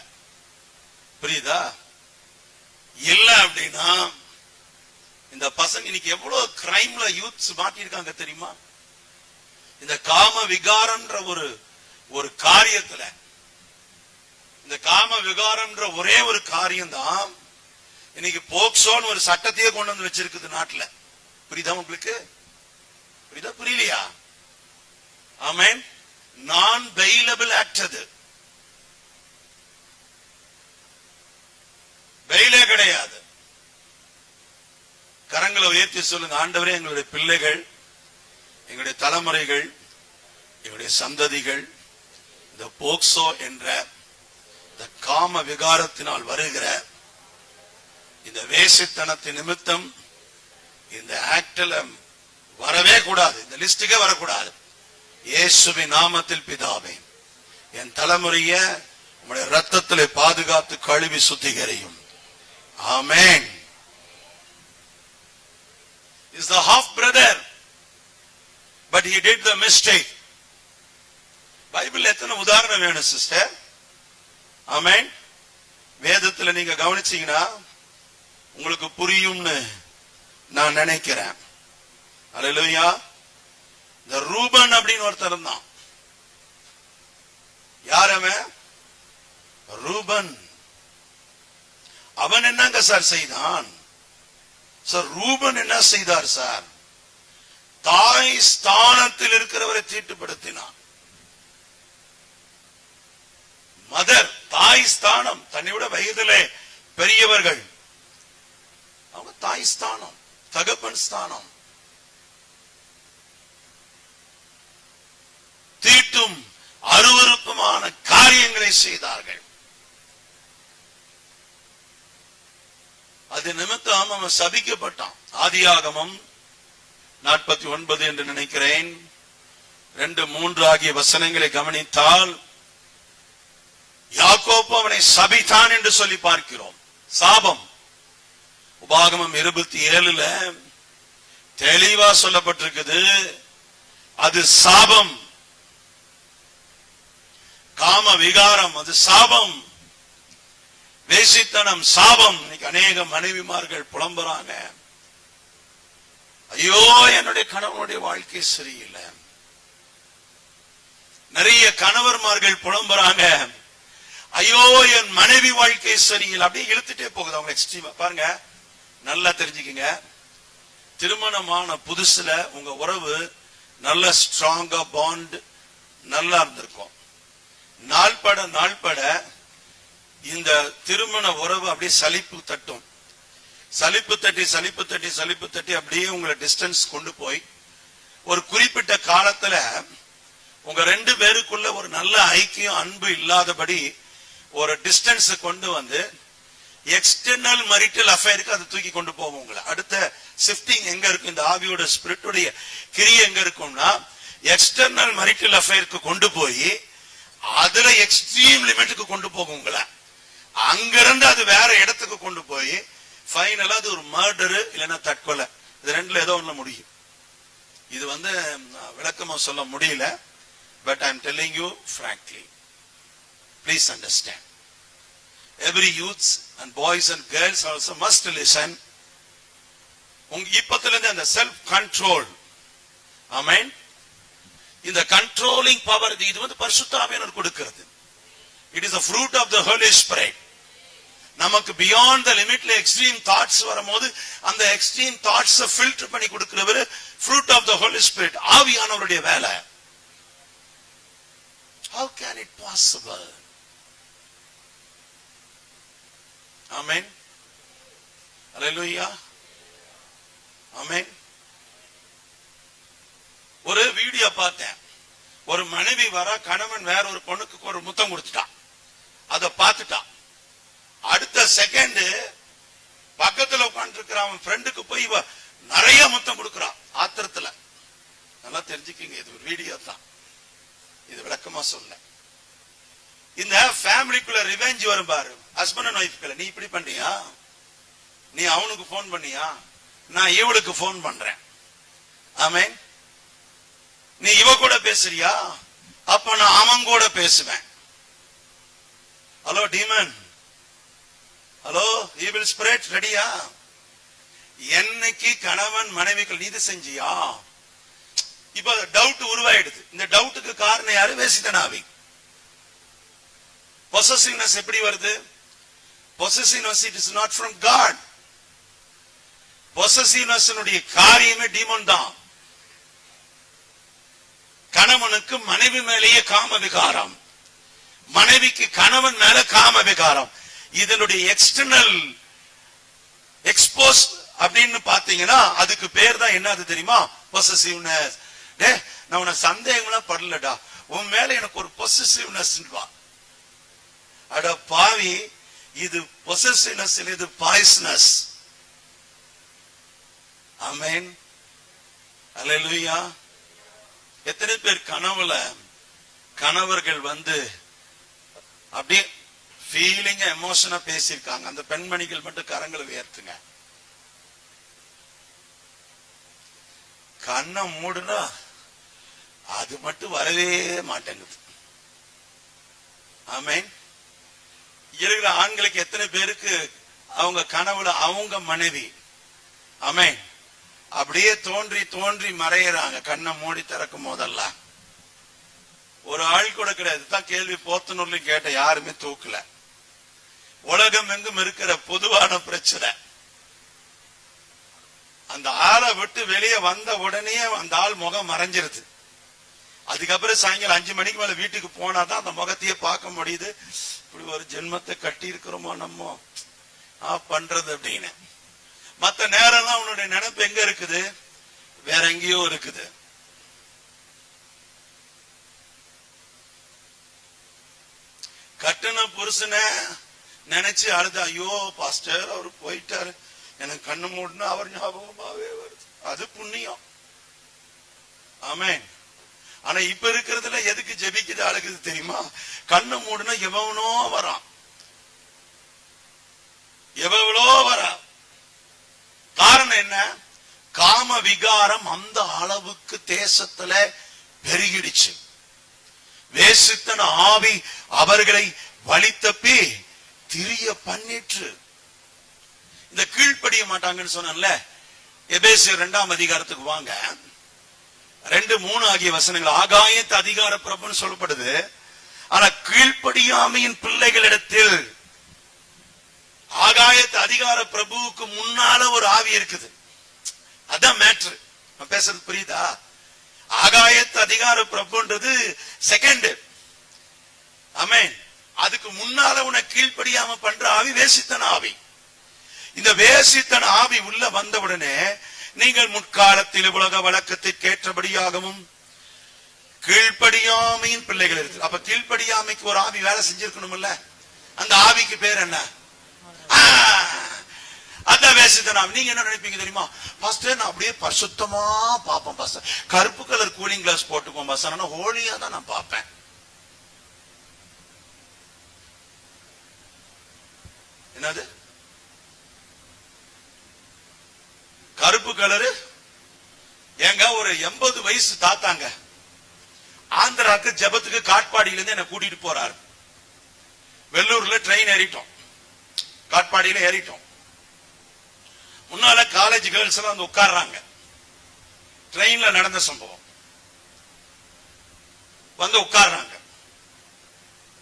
புரியுதா? இல்ல அப்படின்னா இந்த பசங்க இன்னைக்கு எவ்வளவு கிரைம்ல யூத்ஸ் மாட்டிருக்காங்க தெரியுமா? இந்த காம விகாரம்ன்ற ஒரு காரியத்துல, இந்த காம விகாரம்ன்ற ஒரே ஒரு காரியம் தான் இன்னைக்கு போக்சோன்னு ஒரு சட்டத்தையே கொண்டு வந்து வச்சிருக்குது நாட்டுல. புரியுதா உங்களுக்கு? புரியுதா? புரியலையா? ஆமென். நான் பெயிலபிள் ஆக்ட், அது பெயிலே கிடையாது. கரங்களை உயர்த்தி சொல்லுங்க, ஆண்டவரே, எங்களுடைய பிள்ளைகள், எங்களுடைய தலைமுறைகள், எங்களுடைய சந்ததிகள் இந்த போக்சோ என்ற இந்த காம விகாரத்தினால் வருகிற இந்த வேசித்தனத்தின் நிமித்தம் இந்த ஆக்ட்ல வரவே கூடாது, இந்த லிஸ்டுக்கே வரக்கூடாது. இயேசுவின் நாமத்தில் பிதாவே, என் தலைமுறைய உம்முடைய ரத்தத்திலே பாதுகாத்து கழுவி சுத்திகரியும். ஆமென். Is the half brother, but he did the mistake. Bible எத்தனை உதாரணம் வேணும் சிஸ்டர்? ஆமென். வேதத்துல நீங்க கவனிச்சீங்கன்னா உங்களுக்கு புரியும்னு நான் நினைக்கிறேன். அல்லேலூயா. இந்த ரூபன் அப்படின்னு ஒருத்தர் இருந்தான். யார் அவன்? ரூபன். அவன் என்னங்க சார் செய்தான்? சார் ரூபன் என்ன செய்தார் சார்? தாய் ஸ்தானத்தில் இருக்கிறவரை தீட்டுப்படுத்தினான். மதர், தாய் ஸ்தானம், தன்னை விட வயதிலே பெரியவர்கள், அவங்க தாய் ஸ்தானம், தகப்பன் ஸ்தானம். தீட்டும் அருவருப்புமான காரியங்களை செய்தார்கள். அது நிமித்தம் அவன் சபிக்கப்பட்டான். ஆதியாகமம் 49 என்று நினைக்கிறேன், 2-3 ஆகிய வசனங்களை கவனித்தால் யாக்கோபு அவனை சபித்தான் என்று சொல்லி பார்க்கிறோம். சாபம். உபாகமம் 27 தெளிவா சொல்லப்பட்டிருக்குது, அது சாபம். காம விகாரம் அது சாபம், வேசித்தனம் சாபம். இன்னைக்கு அநேக மனைவிமார்கள் புலம்புறாங்க, ஐயோ என்னுடைய கணவனுடைய வாழ்க்கை சரியில்லை. நிறைய கணவர்மார்கள் புலம்புறாங்க, ஐயோ என் மனைவி வாழ்க்கை சரியில்லை. அப்படியே இழுத்துட்டே போகுது அவங்க எக்ஸ்ட்ரீமா. பாருங்க, நல்லா தெரிஞ்சுக்கங்க, திருமணமான புதுசுல உங்க உறவு நல்ல ஸ்ட்ராங்கா பாண்ட் நல்லா இருந்திருக்கும். நாள்பட இந்த திருமண உறவு அப்படியே சலிப்பு தட்டும். சலிப்பு தட்டி அப்படியே உங்களை டிஸ்டன்ஸ் கொண்டு போய் ஒரு குறிப்பிட்ட காலத்துல உங்க ரெண்டு பேருக்குள்ள ஒரு நல்ல ஐக்கியம் அன்பு இல்லாதபடி ஒரு டிஸ்டன்ஸ் கொண்டு வந்து எக்ஸ்டர்னல் மரிட்டல் அஃபேருக்கு அது தூக்கி கொண்டு போவோம். உங்களை அடுத்த ஷிஃப்டிங் எங்க இருக்கும், இந்த ஆவியோட ஸ்பிரிட்டுடைய கிரியை எங்க இருக்கும்னா எக்ஸ்டர்னல் மரிட்டல் அஃபேருக்கு கொண்டு போய் அதுல எக்ஸ்ட்ரீம் லிமிட்டுக்கு கொண்டு போகும் உங்களை. அங்கிருந்து அது வேற இடத்துக்கு கொண்டு போய் ஃபைனலா அது ஒரு மர்டரு இல்லைன்னா தற்கொலை, இது ரெண்டுல ஏதோ ஒண்ணு முடியும். இது விளக்கமா சொல்ல முடியல, but I am telling you frankly, please understand. Every youths and boys and girls also must listen. உங்க இப்பத்துல இருந்து அந்த செல்ஃப் கண்ட்ரோல், ஆமென், இந்த கண்ட்ரோலிங் பவர் இது பரிசுத்த ஆவியானவர் கொடுக்கிறது. It is a fruit of the Holy Spirit. நமக்கு beyond the limitல எக்ஸ்ட்ரீம் தாட்ஸ் வரும்போது அந்த எக்ஸ்ட்ரீம் தாட்ஸ் ஃபில்டர் பண்ணி கொடுக்கிறவர் fruit of the Holy Spirit, ஆவியானவருடைய வேலை. How can it possible? Amen. Hallelujah. Amen. ஒரு வீடியோ பார்த்தேன். ஒரு மனைவி வர கணவன் வேற ஒரு பொண்ணுக்கு ஒரு முத்தம் கொடுத்துட்டான். அதை பார்த்துட்டான். அடுத்த செகண்ட் பக்கத்துல உட்கார்ந்து இருக்கிற அவன் ஃப்ரெண்டுக்கு போய் நிறைய முத்தம் கொடுக்கிறான் ஆத்திரத்துல. நல்லா தெரிஞ்சுக்கீங்க, இது ஒரு வீடியோ தான், இது விளக்கமா சொல்ல. இந்த ஃபேமிலிக்குள்ள ரிவெஞ்ச் வரும் பாரு, ஹஸ்பண்ட் அண்ட் ஒய்ஃப்குள்ள. நீ இப்படி பண்ணியா, நீ அவனுக்கு போன் பண்ணியா, நான் இவளுக்கு போன் பண்றேன், ஆமென், நீ இவ கூட பேசுறியா, அப்ப நான் அவன் கூட பேசுவேன். Hello demon, hello evil spirit, ரெடியா? என்னைக்கு கணவன் மனைவிகள் நீதி செஞ்சியா, இப்ப டவுட் உருவாயிடுது. இந்த டவுட்டுக்கு காரணம் யாரு? வேசித்தனாவி. பொசசிவ்னஸ் எப்படி வருது? Possessiveness it is not from God. Possessiveness காரியமே டீமன் தான். கணவனுக்கு மனைவி மேலேயே காம விகாரம், மனைவிக்கு கணவன் மேல காம விகாரம். இதனுடைய எக்ஸ்டர்னல் எக்ஸ்போஸ் அப்படின்னு பாத்தீங்கன்னா அதுக்கு பேர் தான் என்ன தெரியுமா? பொசசிவ்னஸ். நான் உன சந்தேகம்லாம் படலடா, உன் மேல எனக்கு ஒரு பொசசிவ்னஸ். அட பாவி, இது பொசசிவ்னஸ், இது பாய்சனஸ். ஆமென், அல்லேலூயா. எத்தனை பேர் கனவுல கணவர்கள் அப்படியே ஃபீலிங் எமோஷனா பேசியிருக்காங்க? அந்த பெண்மணிகள் மட்டும் கரங்களை உயர்த்துங்க. கண்ணை மூடுனா அது மட்டும் வரவே மாட்டேங்குது. ஆமென். இருக்கிற ஆண்களுக்கு எத்தனை பேருக்கு அவங்க கனவுல அவங்க மனைவி, ஆமென், அப்படியே தோன்றி தோன்றி மறையிறாங்க கண்ணை மூடி திறக்கும் போதெல்லாம்? ஒரு ஆள் கூட கிடையாது. தான் கேள்வி போத்தனூர்ல கேட்ட, யாருமே தூக்கல. உலகம் எங்கும் இருக்கிற பொதுவான பிரச்சனை. அந்த ஆளை விட்டு வெளியே வந்த உடனே அந்த ஆள் முகம் மறைஞ்சிருது. அதுக்கப்புறம் சாயங்காலம் 5 மணிக்கு மேல வீட்டுக்கு போனாதான் அந்த முகத்தையே பார்க்க முடியுது. இப்படி ஒரு ஜென்மத்தை கட்டி இருக்கிறோமோ நம்ம பண்றது அப்படின்னு. மத்த நேரம்லாம் உன்னுடைய நினைப்பு எங்க இருக்குது? வேற எங்கேயோ இருக்குது. கட்டுன புருஷனை நினைச்சு அழுது, ஐயோ பாஸ்டர் அவரு போயிட்டாரு, எனக்கு கண்ணு மூடுனா அவர் ஞாபகமாவே வருது. அது புண்ணியம், ஆமென். ஆனா இப்ப இருக்கிறதுல எதுக்கு ஜெபிக்குது அழுகுது தெரியுமா? கண்ணு மூடுனா எவனோ வரான், எவ்வளோ வரா. காரணம் என்ன? காம விகாரம் அந்த அளவுக்கு தேசத்துல பெருகிடுச்சு. வேசித்தன ஆவி அவர்களை வழி தப்பி திரிய பண்ணிற்று. இந்த கீழ்ப்படிய மாட்டாங்கன்னு சொன்னேன்ல, எபேசியர் 2ஆம் அதிகாரத்துக்கு வாங்க. 2:3 ஆகிய வசனங்கள். ஆகாயத்து அதிகார பிரபுன்னு சொல்லப்படுது. ஆனா கீழ்ப்படியாமையின் பிள்ளைகளிடத்தில் ஆகாயத்து அதிகார பிரபுவுக்கு முன்னால ஒரு ஆவி இருக்குது. அதான் மேட்ரு. நான் பேசுறது புரியுதா? ஆகாயத்து அதிகார பிரபுன்றது செகண்ட். ஆமென். அதுக்கு முன்னால உன கீழ்ப்படியாம பண்ற ஆவி வேசித்தன ஆவி. இந்த வேசித்தன ஆவி உள்ள வந்தவுடனே நீங்கள் முற்காலத்தில் உலக வழக்கத்திற்கு ஏற்றபடியாகவும் கீழ்ப்படியாமையின் பிள்ளைகள் இருக்கு. அப்ப கீழ்ப்படியாமைக்கு ஒரு ஆவி வேலை செஞ்சிருக்கணும்ல. அந்த ஆவிக்கு பேர் என்ன? அதான் வேசித்தன ஆவி. நீங்க என்ன நினைப்பீங்க தெரியுமா? பாஸ்டர் நான் அப்படியே பரிசுத்தமா பாப்பேன் பாஸ்டர், கருப்பு கலர் கூலிங் கிளாஸ் போட்டுக்குவோம் பாஸ்டர், ஆனா ஹோலியா தான் நான் பாப்பேன். என்னது கருப்பு கலரு? ஏங்க ஒரு 80 வயசு தாத்தாங்க ஆந்திராக்கு ஜபத்துக்கு காட்பாடியில இருந்து என்ன கூட்டிட்டு போறாரு. வெள்ளூர்ல ட்ரெயின் ஏறிட்டோம், காட்பாடியில ஏறிட்டோம். முன்னால காலேஜ் கேர்ள்ஸ் எல்லாம் வந்து உட்கார்றாங்க. ட்ரெயின்ல நடந்த சம்பவம். வந்து உட்கார்றாங்க.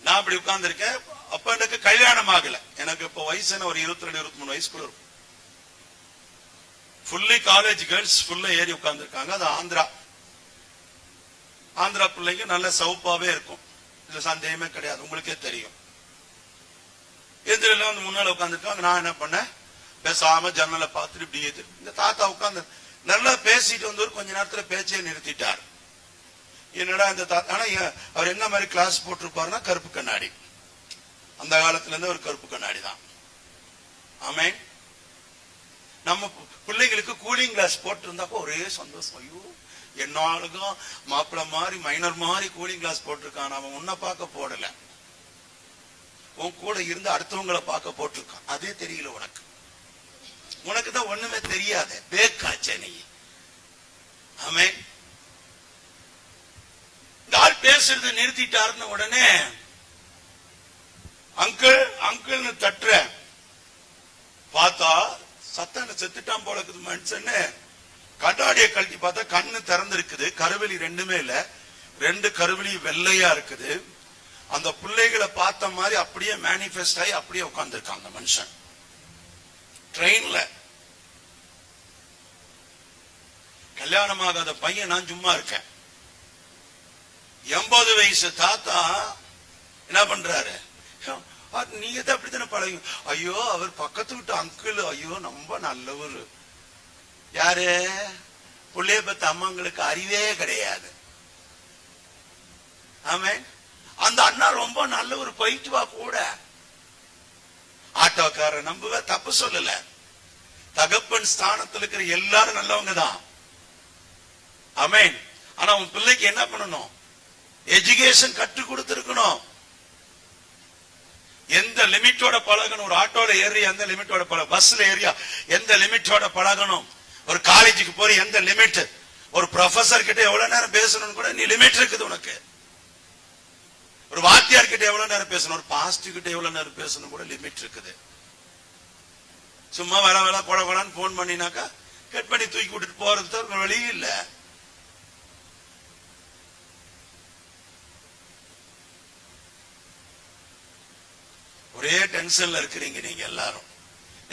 நான் அப்படி உட்கார்ந்து இருக்கேன். அப்ப எனக்கு கல்யாணம் ஆகல. எனக்கு இப்ப வயசு ஒரு 22-23 வயசுக்குள்ள இருக்கும். ஃபுல்லி காலேஜ் கேர்ள்ஸ் ஃபுல்லா ஏறி உட்கார்ந்து இருக்காங்க. அது ஆந்திரா பிள்ளைங்க நல்ல சவுப்பாவே இருக்கும். இதுல சந்தேகமே கிடையாது, உங்களுக்கே தெரியும். எதிரில வந்து முன்னால உட்கார்ந்துருக்காங்க. நான் என்ன பண்ணேன், பேசாம ஜன்னலை பார்த்துட்டு இப்படியே இந்த தாத்தா உட்கார்ந்து நல்லா பேசிட்டு வந்து கொஞ்ச நேரத்துல பேச்சே நிறுத்திட்டார். என்னடா இந்த தாத்தா, ஆனா அவர் என்ன மாதிரி கிளாஸ் போட்டிருப்பாருன்னா கருப்பு கண்ணாடி. அந்த காலத்துல இருந்து ஒரு கருப்பு கண்ணாடி தான். ஆமென். நம்ம பிள்ளைகளுக்கு கூலிங் கிளாஸ் போட்டு இருந்தாப்போ ஒரே சந்தோஷம். ஐயோ என்னாலும் மாப்பிள்ள மாதிரி மைனர் மாதிரி கூலிங் கிளாஸ் போட்டிருக்கான். அவன் உன்னை பார்க்க போடல, உன் கூட இருந்து அடுத்தவங்களை பார்க்க போட்டிருக்கான். அதே தெரியல உனக்கு. உனக்கு தான் ஒண்ணுமே தெரியாது, பேக்காச்சே நீ. ஆமென். இந்த ஆள் பேசுறது நிறுத்திட்டாருன்னு உடனே அங்கிள் அங்கிள்னு தட்டுற பார்த்தா சத்தான செத்துட்டான் போல இருக்குது மனுஷன். கண்ணாடியை கழட்டி பார்த்தா கண்ணு திறந்து இருக்குது, கருவெளி ரெண்டுமே இல்ல, 2 கருவெளி வெள்ளையா இருக்குது. அந்த பிள்ளைகளை பார்த்த மாதிரி அப்படியே மேனிபெஸ்ட் ஆகி அப்படியே உட்கார்ந்து இருக்காங்க மனுஷன் ட்ரெயின்ல. கல்யாணமாகாத பையன், நான் சும்மா இருக்கேன். 80 வயசு தாத்தா என்ன பண்றாரு? நீங்க தான் அப்படித்தானே பழகி. ஐயோ அவர் பக்கத்து விட்டு அங்கிள், ஐயோ ரொம்ப நல்லவர். யாரு? புள்ளைய பத்த அம்மாங்களுக்கு அறிவே கிடையாது. ஆமென். அந்த அண்ணா ரொம்ப நல்லவர், போயிட்டு வா கூட. ஆட்டோக்கார நம்புவ, தப்பு சொல்லல. தகப்பன் ஸ்தானத்தில் இருக்கிற எல்லாரும் நல்லவங்க தான். ஆமென். ஆனா உன் பிள்ளைக்கு என்ன பண்ணணும்? எஜுகேஷன் கற்றுக் கொடுத்திருக்கணும். எந்த லிமிட்டோட பழகணும்? ஒரு ஆட்டோல ஏறி எந்த லிமிட்டோட பழக, பஸ்ல ஏறியா எந்த லிமிட்டோட பழகணும்? ஒரு காலேஜுக்கு போற எந்த லிமிட்? ஒரு ப்ரொஃபசர் கிட்ட எவ்வளவு நேரம் பேசணும்னு கூட நீ லிமிட் இருக்குது உனக்கு. ஒரு வாத்தியார் கிட்ட எவ்வளவு நேரம் பேசணும், ஒரு பாஸ்டர் கிட்ட எவ்வளவு நேரம் பேசணும் கூட லிமிட் இருக்குது. சும்மா வேலை கொடன்னு போன் பண்ணினாக்கா கட் பண்ணி தூக்கி விட்டுட்டு போறது தவிர வழி இல்ல. ஒரே டென்ஷன்ல இருக்கிறீங்க நீங்க எல்லாரும்.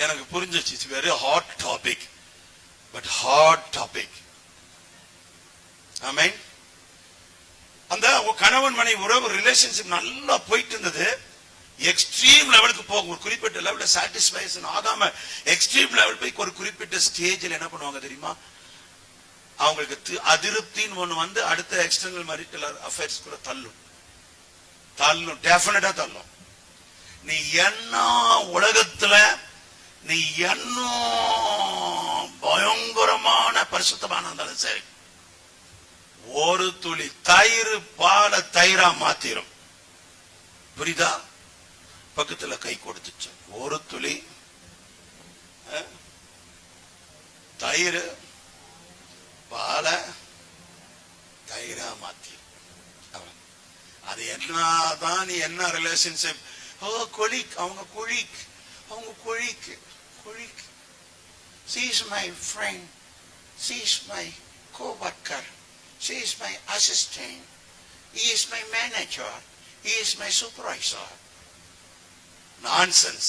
எனக்கு புரிஞ்சிச்சு. It's very hot topic, but hard topic. Amen. அந்த கணவன் மனைவி உறவு ரிலேஷன்ஷிப் நல்லா போயிட்டு இருந்தது. எக்ஸ்ட்ரீம் லெவலுக்கு போகும். ஒரு குறிப்பிட்ட லெவல்ல சாட்டிஸ்பேக்ஷன் ஆகாம எக்ஸ்ட்ரீம் லெவல் போய் ஒரு குறிப்பிட்ட ஸ்டேஜ்ல என்ன பண்ணுவாங்க தெரியுமா? அவங்களுக்கு அதிருப்தின்னு ஒண்ணு வந்து அடுத்த எக்ஸ்டர்னல் மேரிட்டல் அஃபேர்ஸ் கூட தள்ளும். டெஃபினட்டா தள்ளும். நீ என்ன உலகத்துல நீ என்ன பயங்கரமான பரிசுத்தமான இருந்தாலும் சரி, ஒரு துளி தயிர் பால தயிரா மாத்திரும். புரியுதா? பக்கத்துல கை கொடுத்துச்சு. ஒரு துளி தயிர் பால தயிரா மாத்திரும். அது என்னதான் நீ என்ன ரிலேஷன்ஷிப், கொலிக், அவங்க கொலிக், அவங்க கொலிக், she is my friend, she is my co-worker, she is my assistant, he is my manager, he is my supervisor. Nonsense.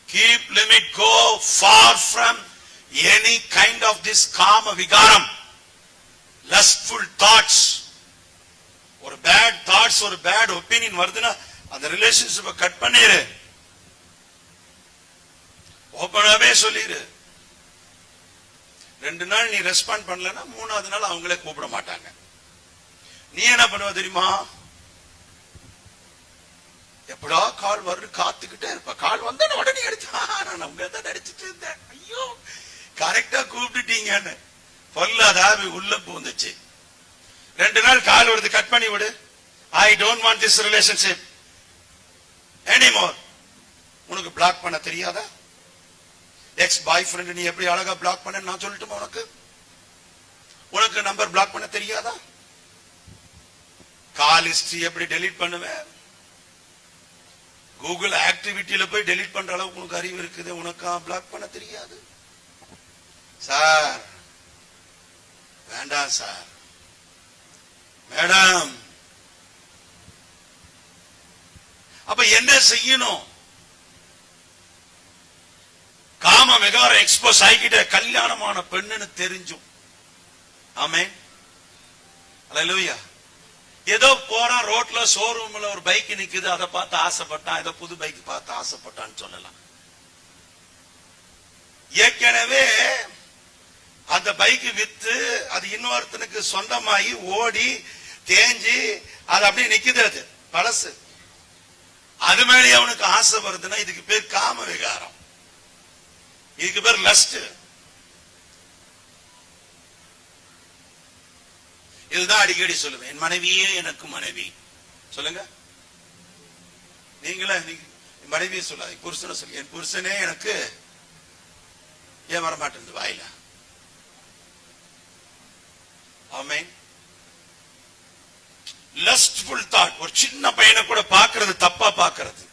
Keep limit, go far from any kind of this kama vigaram, lustful thoughts. ஒரு பேட் தாட்ஸ், ஒரு பேட் ஒப்பீனியன் வருதுன்னா அந்த ரிலேஷன்ஷிப்பை கட் பண்ணிரு, ஓபனாவே சொல்லிரு. 2 நாள் நீ ரெஸ்பாண்ட் பண்ணலன்னா 3ஆவது நாள் அவங்களே கூப்பிட மாட்டாங்க. நீ என்ன பண்ணுவ தெரியுமா? எப்படா கால் வருது காத்துக்கிட்டே இருப்ப. கால் வந்த உடனே அடிச்சா, நான் அவங்க தான் அடிச்சுட்டு இருந்தேன், ஐயோ கரெக்டா கூப்பிட்டுட்டீங்கன்னு பொல்லாதாவி உள்ள பூந்துச்சு. 2 நாள் கால் வருது, கட் பண்ணி விடு. I don't want this relationship anymore. உனக்கு பிளாக் பண்ண தெரியாதா? எக்ஸ் பாய் ஃப்ரெண்ட் நீ எப்படி அழகா பிளாக் பண்ண நான் சொல்லட்டுமா? உனக்கு நம்பர் பிளாக் பண்ண தெரியாதா? கால் ஹிஸ்டரி எப்படி டெலீட் பண்ணுவேன்? கூகுள் ஆக்டிவிட்டியில போய் டெலீட் பண்ற அளவுக்கு உனக்கு அறிவு இருக்குது, உனக்கா பிளாக் பண்ண தெரியாது? சார் வேண்டாம் சார், மேடம். அப்ப என்ன செய்யணும்? காம விகாரம் எக்ஸ்போஸ் ஆகிக்கிட்ட கல்யாணமான பெண்ணுன்னு தெரிஞ்சும். ஆமென், அல்லேலூயா. ஏதோ போறான் ரோட்ல, ஷோரூம்ல ஒரு பைக் நிக்குது, அதை பார்த்து ஆசைப்பட்டான், ஏதோ புது பைக் பார்த்து ஆசைப்பட்டான்னு சொல்லலாம். ஏற்கனவே அந்த பைக் வித்து அது இன்னொருத்தனுக்கு சொந்தமாகி ஓடி தேஞ்சி அது அப்படியே நிக்குது, அது பழசு. அது மேலே அவனுக்கு ஆசை வருதுன்னா இதுக்கு பேர் காம விகாரம், இதுக்கு பேர் லஸ்ட். இதுதான் அடிக்கடி சொல்லுவேன், என் மனைவியே எனக்கு மனைவி. சொல்லுங்க நீங்களே, மனைவியை சொல்லாதீங்க, புருஷனை சொல்லு. என் புருஷனே எனக்கு ஏன் வரமாட்டேன் வாயில. ஆமென். Lustful thought. ஒரு சின்ன பையனை கூட பார்க்கிறது தப்பா பார்க்கிறது.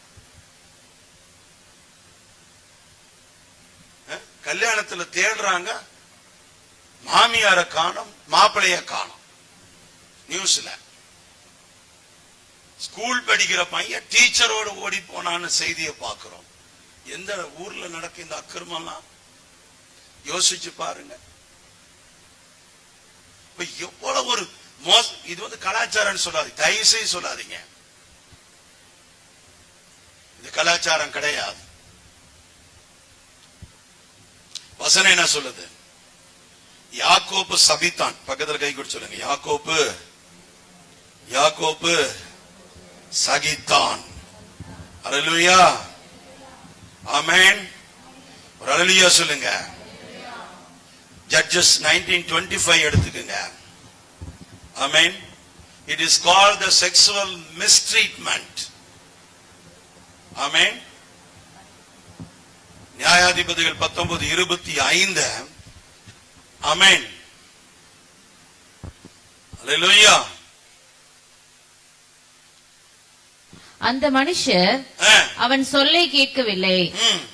கல்யாணத்துல தேடுறாங்க, மாமியார காணோம், மாப்பிளைய காணோம். நியூஸ்ல ஸ்கூல் படிக்கிற பையன் டீச்சரோடு ஓடி போனான்னு செய்தியை பார்க்கிறோம். எந்த ஊர்ல நடக்க இந்த அக்கிரமெல்லாம் யோசிச்சு பாருங்க. எவ்வளவு ஒரு மோசம். இது வந்து கலாச்சாரம் சொல்லாதீங்க, தயவு செய்து சொல்லாதீங்க. இது கலாச்சாரம் கிடையாது. வசனம் என்ன சொல்லுது? யாக்கோப்பு சபித்தான். பக்கத்துல கை கொடுத்து சொல்லுங்க, யாக்கோப்பு யாக்கோப்பு சகித்தான். அல்லேலூயா, ஆமென். ஒரு அல்லேலூயா சொல்லுங்க. Judges 19:25 எடுத்துக்கங்க. ஆமென். It is called the sexual mistreatment. ஆமென். நியாயாதிபதிகள் 19:25. ஆமென். அல்லேலூயா. அந்த மனுஷர் அவன் சொல்லை கேட்கவில்லை.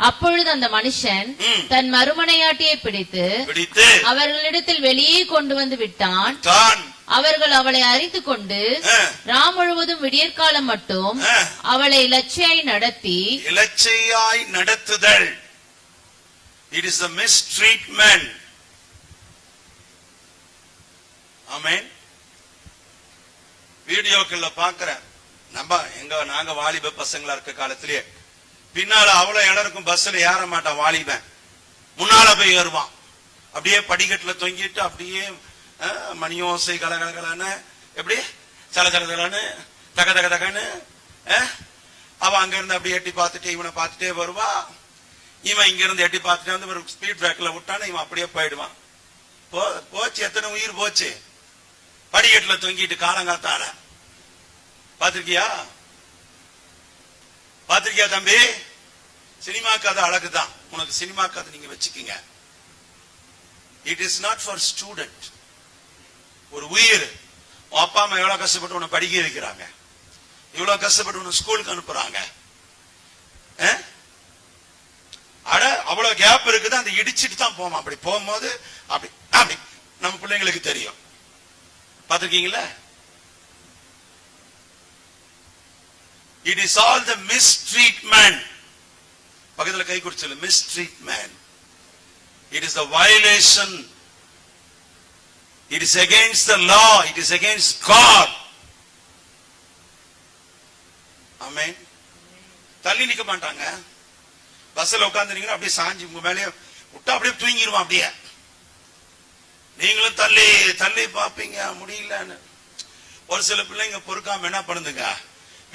அப்பொழுது அந்த மனுஷன் தன் மறுமனையாட்டியை பிடித்து அவர்களிடத்தில் வெளியே கொண்டு வந்து விட்டான். அவர்கள் அவளை அறிந்து கொண்டு ராம் முழுவதும் விடியற்காலம் மட்டும் அவளை இலச்சையாய் நடத்துதல். It is a mistreatment. ஆமென். வீடியோக்கள்ல பாக்குறேன். நாங்க வாலிப பசங்களா இருக்க காலத்திலேயே பின்னால அவ்வளவு இடம் இருக்கும், பஸ்ல ஏற மாட்டான் வாலிபன், முன்னால போய் ஏறுவான். அப்படியே படிக்கட்டுல தொங்கிட்டு அப்படியே மணியோசை கலகலகலன்னு எப்படி சலசலன்னு தக தக தகன்னு அவன் அங்க இருந்து அப்படியே எட்டி பார்த்துட்டு இவனை பார்த்துட்டே வருவா. இவன் இங்க இருந்து எட்டி பார்த்துட்டு வந்து ஒரு ஸ்பீட் பிரேக்ல விட்டான்னு இவன் அப்படியே போயிடுவான். போச்சு, எத்தனை உயிர் போச்சு படிக்கட்டுல தொங்கிட்டு காலங்காத்தால. பாத்திருக்கியா தம்பி? சினிமா கதை அழகுதான், உனக்கு சினிமா கதை நீங்க வச்சுக்கீங்க. It is not for student. ஒரு உயிர், அப்பா அம்மா எவ்வளவு கஷ்டப்பட்டு உன்னை படிக்க வைக்கிறாங்க, இவ்வளவு கஷ்டப்பட்டு உன்னை ஸ்கூலுக்கு அனுப்புறாங்க. இருக்குது, அந்த இடிச்சிட்டு தான் போவோம். அப்படி போகும்போது அப்படி அப்படி நம்ம பிள்ளைங்களுக்கு தெரியும். பாத்திருக்கீங்களா? It is all the mistreatment. பக்கத்துல கை குறிச்சல, mistreatment. It is the violation. It is against the law. It is against God. Amen. தள்ளி நிக்க மாட்டாங்க. பஸ்ல உட்கார்ந்துட்டீங்கன்னா அப்படியே சாஞ்சி உங்க மேலே விட்டா அப்படியே தூங்கிடுவான். அப்படியே நீங்களும் தள்ளி தள்ளி பாப்பீங்க, முடியலன்னு. ஒரு சில பிள்ளைங்க பொறுக்காம என்ன பண்ணுதுங்க,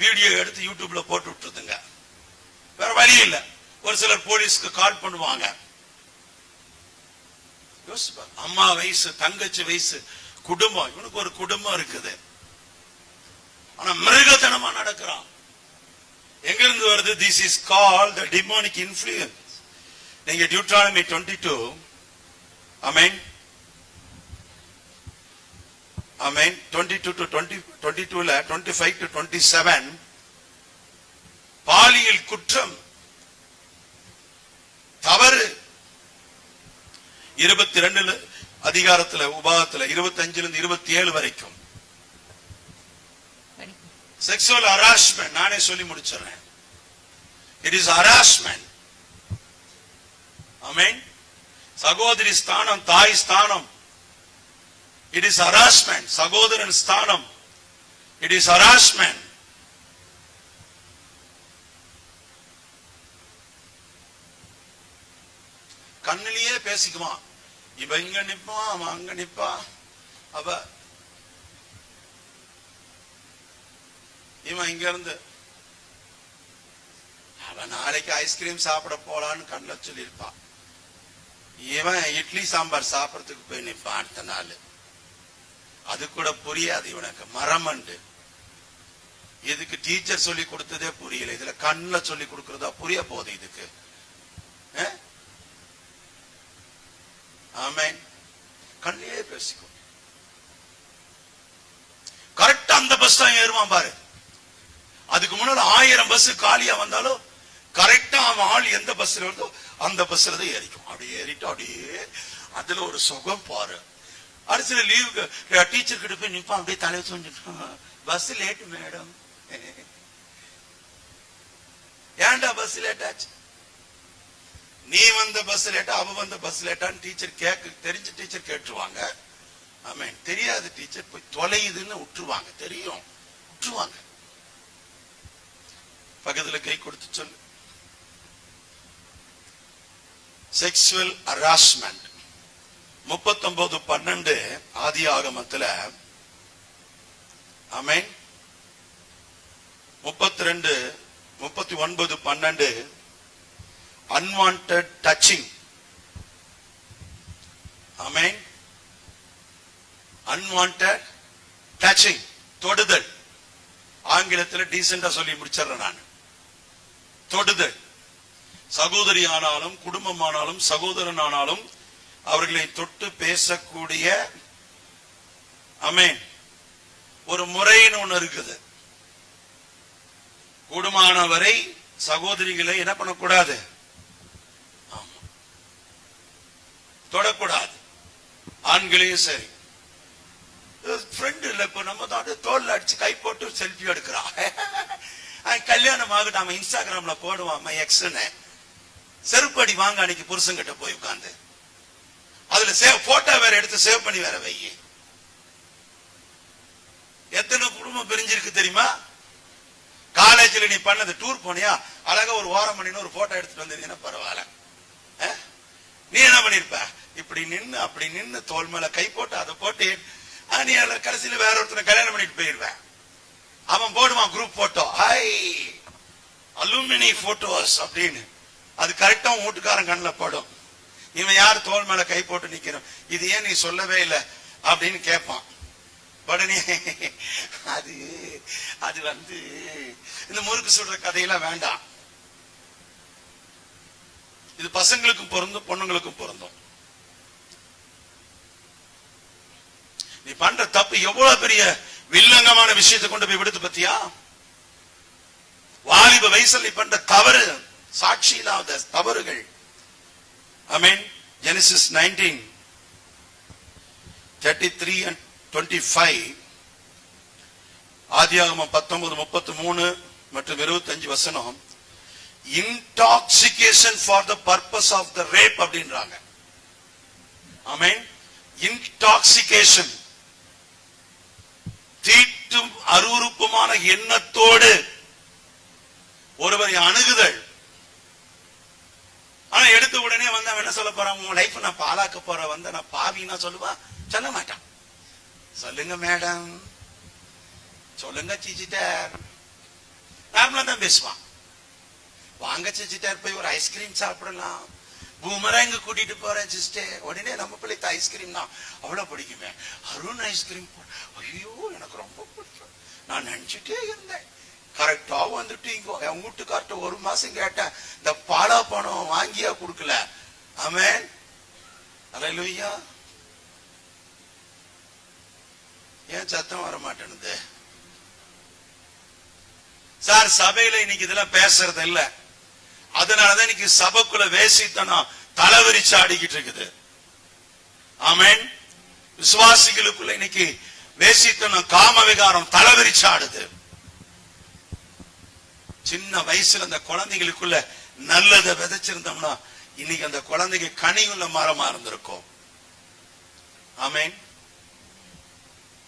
வீடியோ எடுத்து யூடியூப்ல போட்டு விட்டுருதுங்க. வேற வழி இல்ல. ஒரு சிலர் போலீஸ்க்கு கால் பண்ணுவாங்க. அம்மா வயசு, தங்கச்சி வயசு, குடும்பம், இவனுக்கு ஒரு குடும்பம் இருக்குது. ஆனா மிருகத்தனமா நடக்கிறான். எங்க இருந்து வருது? This is called the demonic influence. நீங்க Deuteronomy 22, amen, amen, 22 to 22ல 25 to 27 பாலியல் குற்றம், தவறு 22 அதிகாரத்துல உபாகத்துல 25 இருந்து 27 வரைக்கும் செக்சுவல் ஹராஸ்மெண்ட். நானே சொல்லி முடிச்சிடறேன். It is harassment. ஆமென். சகோதரி ஸ்தானம், தாய் ஸ்தானம், இட் இஸ் ஹராஸ்மெண்ட். சகோதரன் ஸ்தானம், இட் இஸ் ஹராஸ்மெண்ட். கண்ணிலேயே பேசிக்குவான். இவ இங்க நிப்பான், அவன் அங்க நிப்பா. அவ இவன் இங்க இருந்து அவன் நாளைக்கு ஐஸ்கிரீம் சாப்பிட போலான்னு கண்ணில் சொல்லியிருப்பான். இவன் இட்லி சாம்பார் சாப்பிடறதுக்கு போய் நிப்பான் அடுத்த நாள். அது கூட புரியாது இவனுக்கு. மரமண்டு. இதுக்கு டீச்சர் சொல்லி கொடுத்ததே புரியல, இதுல கண்ணில் சொல்லி கொடுக்கறதா புரிய போகுது இதுக்கு. ஆமென். கண்ணிலே பேசிக்கும். கரெக்டா அந்த பஸ் தான் ஏறுவான் பாரு. அதுக்கு முன்னால 1000 பஸ் காலியா வந்தாலும் கரெக்டா அவன் ஆள் எந்த பஸ்ல வருதோ அந்த பஸ்ல தான் ஏறிக்கும். அப்படியே ஏறிட்டு அப்படியே அதுல ஒரு சுகம் பாரு. அடுத்த லீவுக்கு டீச்சர் கிட்ட போய் நிப்பான், அப்படியே தலையை சொல்லிட்டு, பஸ் லேட் மேடம். ஏன்டா பஸ் லேட் ஆச்சு? நீ வந்த பஸ் லேட்டா, அவ வந்த பஸ் லேட்டான்னு டீச்சர் தெரிஞ்ச டீச்சர் கேட்டுருவாங்க. ஆமென். தெரியாது டீச்சர் போய் தொலையுதுன்னு விட்டுருவாங்க. தெரியும், விட்டுருவாங்க. பக்கத்துல கை கொடுத்து சொல்லு. செக்சுவல் ஹராஸ்மெண்ட் 39:12 ஆதி ஆகமத்துல. ஆமென். 39:12 unwanted touching. Amen. Unwanted touching, தொடுதல். ஆங்கிலத்தில் டீசெண்டா சொல்லி முடிச்சிடறேன் நான். தொடுதல். சகோதரி ஆனாலும் குடும்பம் ஆனாலும் சகோதரன் ஆனாலும் அவர்களை தொட்டு பேசக்கூடிய ஆமென் ஒரு முறைன்னு ஒண்ணு இருக்குது. கூடுமானவரை சகோதரிகளை என்ன பண்ணக்கூடாது? தொடக்கூடாது. ஆண்களையும் சரி. ஃப்ரெண்ட் இல்ல, இப்ப நம்ம தான் தோல்ல அடிச்சு கை போட்டு செல்ஃபி எடுக்கிறான். கல்யாணம் ஆகட்டும், அவன் இன்ஸ்டாகிராம்ல போடுவான் எக்ஸ்ன்னு. செருப்படி வாங்க அன்னைக்கு புருஷங்கிட்ட போய் உட்கார்ந்து அதுல போட்டோ வேற எடுத்து சேவ் பண்ணி வேற வை. எத்தனை குடும்பம் பிரிஞ்சிருக்கு தெரியுமா? காலேஜ்ல நீ பண்ணது டூர் போனியா, அழகா ஒரு வாரம் பண்ணின்னு ஒரு போட்டோ எடுத்துட்டு வந்தீங்கன்னா பரவாயில்ல. நீ என்ன பண்ணிருப்ப? இப்படி நின்னு அப்படி நின்னு தோல் மேல கை போட்டு அதை போட்டு நீ கடைசியில வேற ஒருத்தனை கல்யாணம் பண்ணிட்டு போயிருவேன். அவன் போடுவான் group photo, high alumni photos அப்படின்னு. அது கரெக்டா வீட்டுக்காரன் கண்ணில் படும். இவன் யார் தோல் மேல கை போட்டு நிக்கிறான், இது ஏன் நீ சொல்லவே இல்லை அப்படின்னு கேட்பான். உடனே அது வந்து இந்த முறுக்கு சுடுற கதையெல்லாம் வேண்டாம். இது பசங்களுக்கும் பொருந்தும் பொண்ணுங்களுக்கும் பொருந்தும். நீ பண்ற தப்பு எவ்வளவு பெரிய வில்லங்கமான விஷயத்தை கொண்டு போய் விடுத்து பத்தியா? வாலிப வயசுல நீ பண்ற தவறு, சாட்சி இல்லாத தவறுகள் Amen. Genesis 19:33 and 25. ஆதியாகமம் 19:33 மற்றும் 25 வசனம். Intoxication for the purpose of the rape அப்படின்றாங்க. Amen. Intoxication. தீட்டும் அருவருப்புமான எண்ணத்தோடு ஒருவரை அணுகுதல். ஆனா எடுத்த உடனே வந்து அவன் என்ன சொல்ல போறான்? உன் லைஃப் நான் பாழாக்க போற வந்து நான் பாவின்னா சொல்லுவா? சொல்ல மாட்டான். சொல்லுங்க மேடம், சொல்லுங்க சிச்சிட்டார், நார்மலா தான் பேசுவான். வாங்க சிச்சிட்டார், போய் ஒரு ஐஸ்கிரீம் சாப்பிடலாம், பூமராங்க கூட்டிட்டு போறேன் சிஸ்டர். உடனே நம்ம பிள்ளைக்கு ஐஸ்கிரீம் தான் அவ்வளவு பிடிக்குமே. அருண் ஐஸ்கிரீம், ஐயோ எனக்கு ரொம்ப பிடிக்கும். நான் நினைச்சுட்டே இருந்தேன். கரெக்டா வந்துட்டு இங்க என் வீட்டுக்கார்ட்ட ஒரு மாசம் கேட்டேன், இந்த பாலா பணம் வாங்கியா கொடுக்கல. ஆமென், அல்லேலூயா. ஏன் சத்தம் வர மாட்டேனுது சார்? சபையில இன்னைக்கு இதெல்லாம் பேசுறது இல்ல. அதனாலதான் இன்னைக்கு சபைக்குள்ள வேசித்தனம் தலைவரிச்சு ஆடிக்கிட்டு இருக்குது. ஆமென். விசுவாசிகளுக்குள்ள இன்னைக்கு வேசித்தனம், காம விகாரம் தலைவரிச்சு ஆடுது. சின்ன வயசுல அந்த குழந்தைகளுக்குள்ள நல்லதை விதைச்சிருந்தோம்னா இன்னைக்கு அந்த குழந்தைக்கு கனியுள்ள மரமா இருந்திருக்கும். ஆமென்.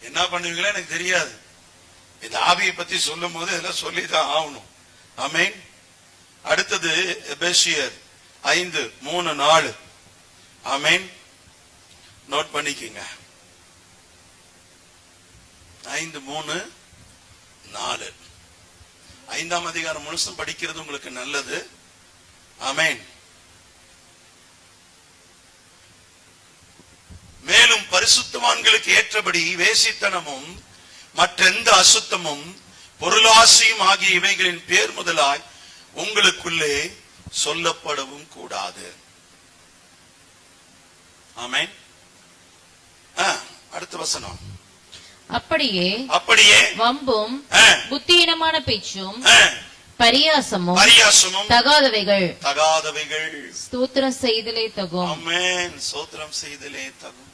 என்ன பண்ணுவீங்களா எனக்கு தெரியாது. இந்த ஆவியை பத்தி சொல்லும் போது இதெல்லாம் சொல்லிதான் ஆகணும். ஆமென். அடுத்தது எபேசியர் 5:3-4. ஆமென். நோட் பண்ணிக்கங்க. 5:3-4. 5ஆம் அதிகாரம் முழுசும் படிக்கிறது உங்களுக்கு நல்லது. ஆமென். மேலும் பரிசுத்தவான்களுக்கு ஏற்றபடி வேசித்தனமும் மற்றெந்த அசுத்தமும் பொருளாசையும் ஆகிய இவைகளின் பேர் முதலாய் உங்களுக்குள்ளே சொல்லப்படவும் கூடாது. ஆமென். அடுத்த வசனம். அப்படியே வம்பும் புத்தியீனமான பேச்சும் பரியாசமும் தகாதவைகள் ஸ்தோத்திரம் செய்தலே தகும். ஆமென். ஸ்தோத்திரம் செய்தலே தகும்.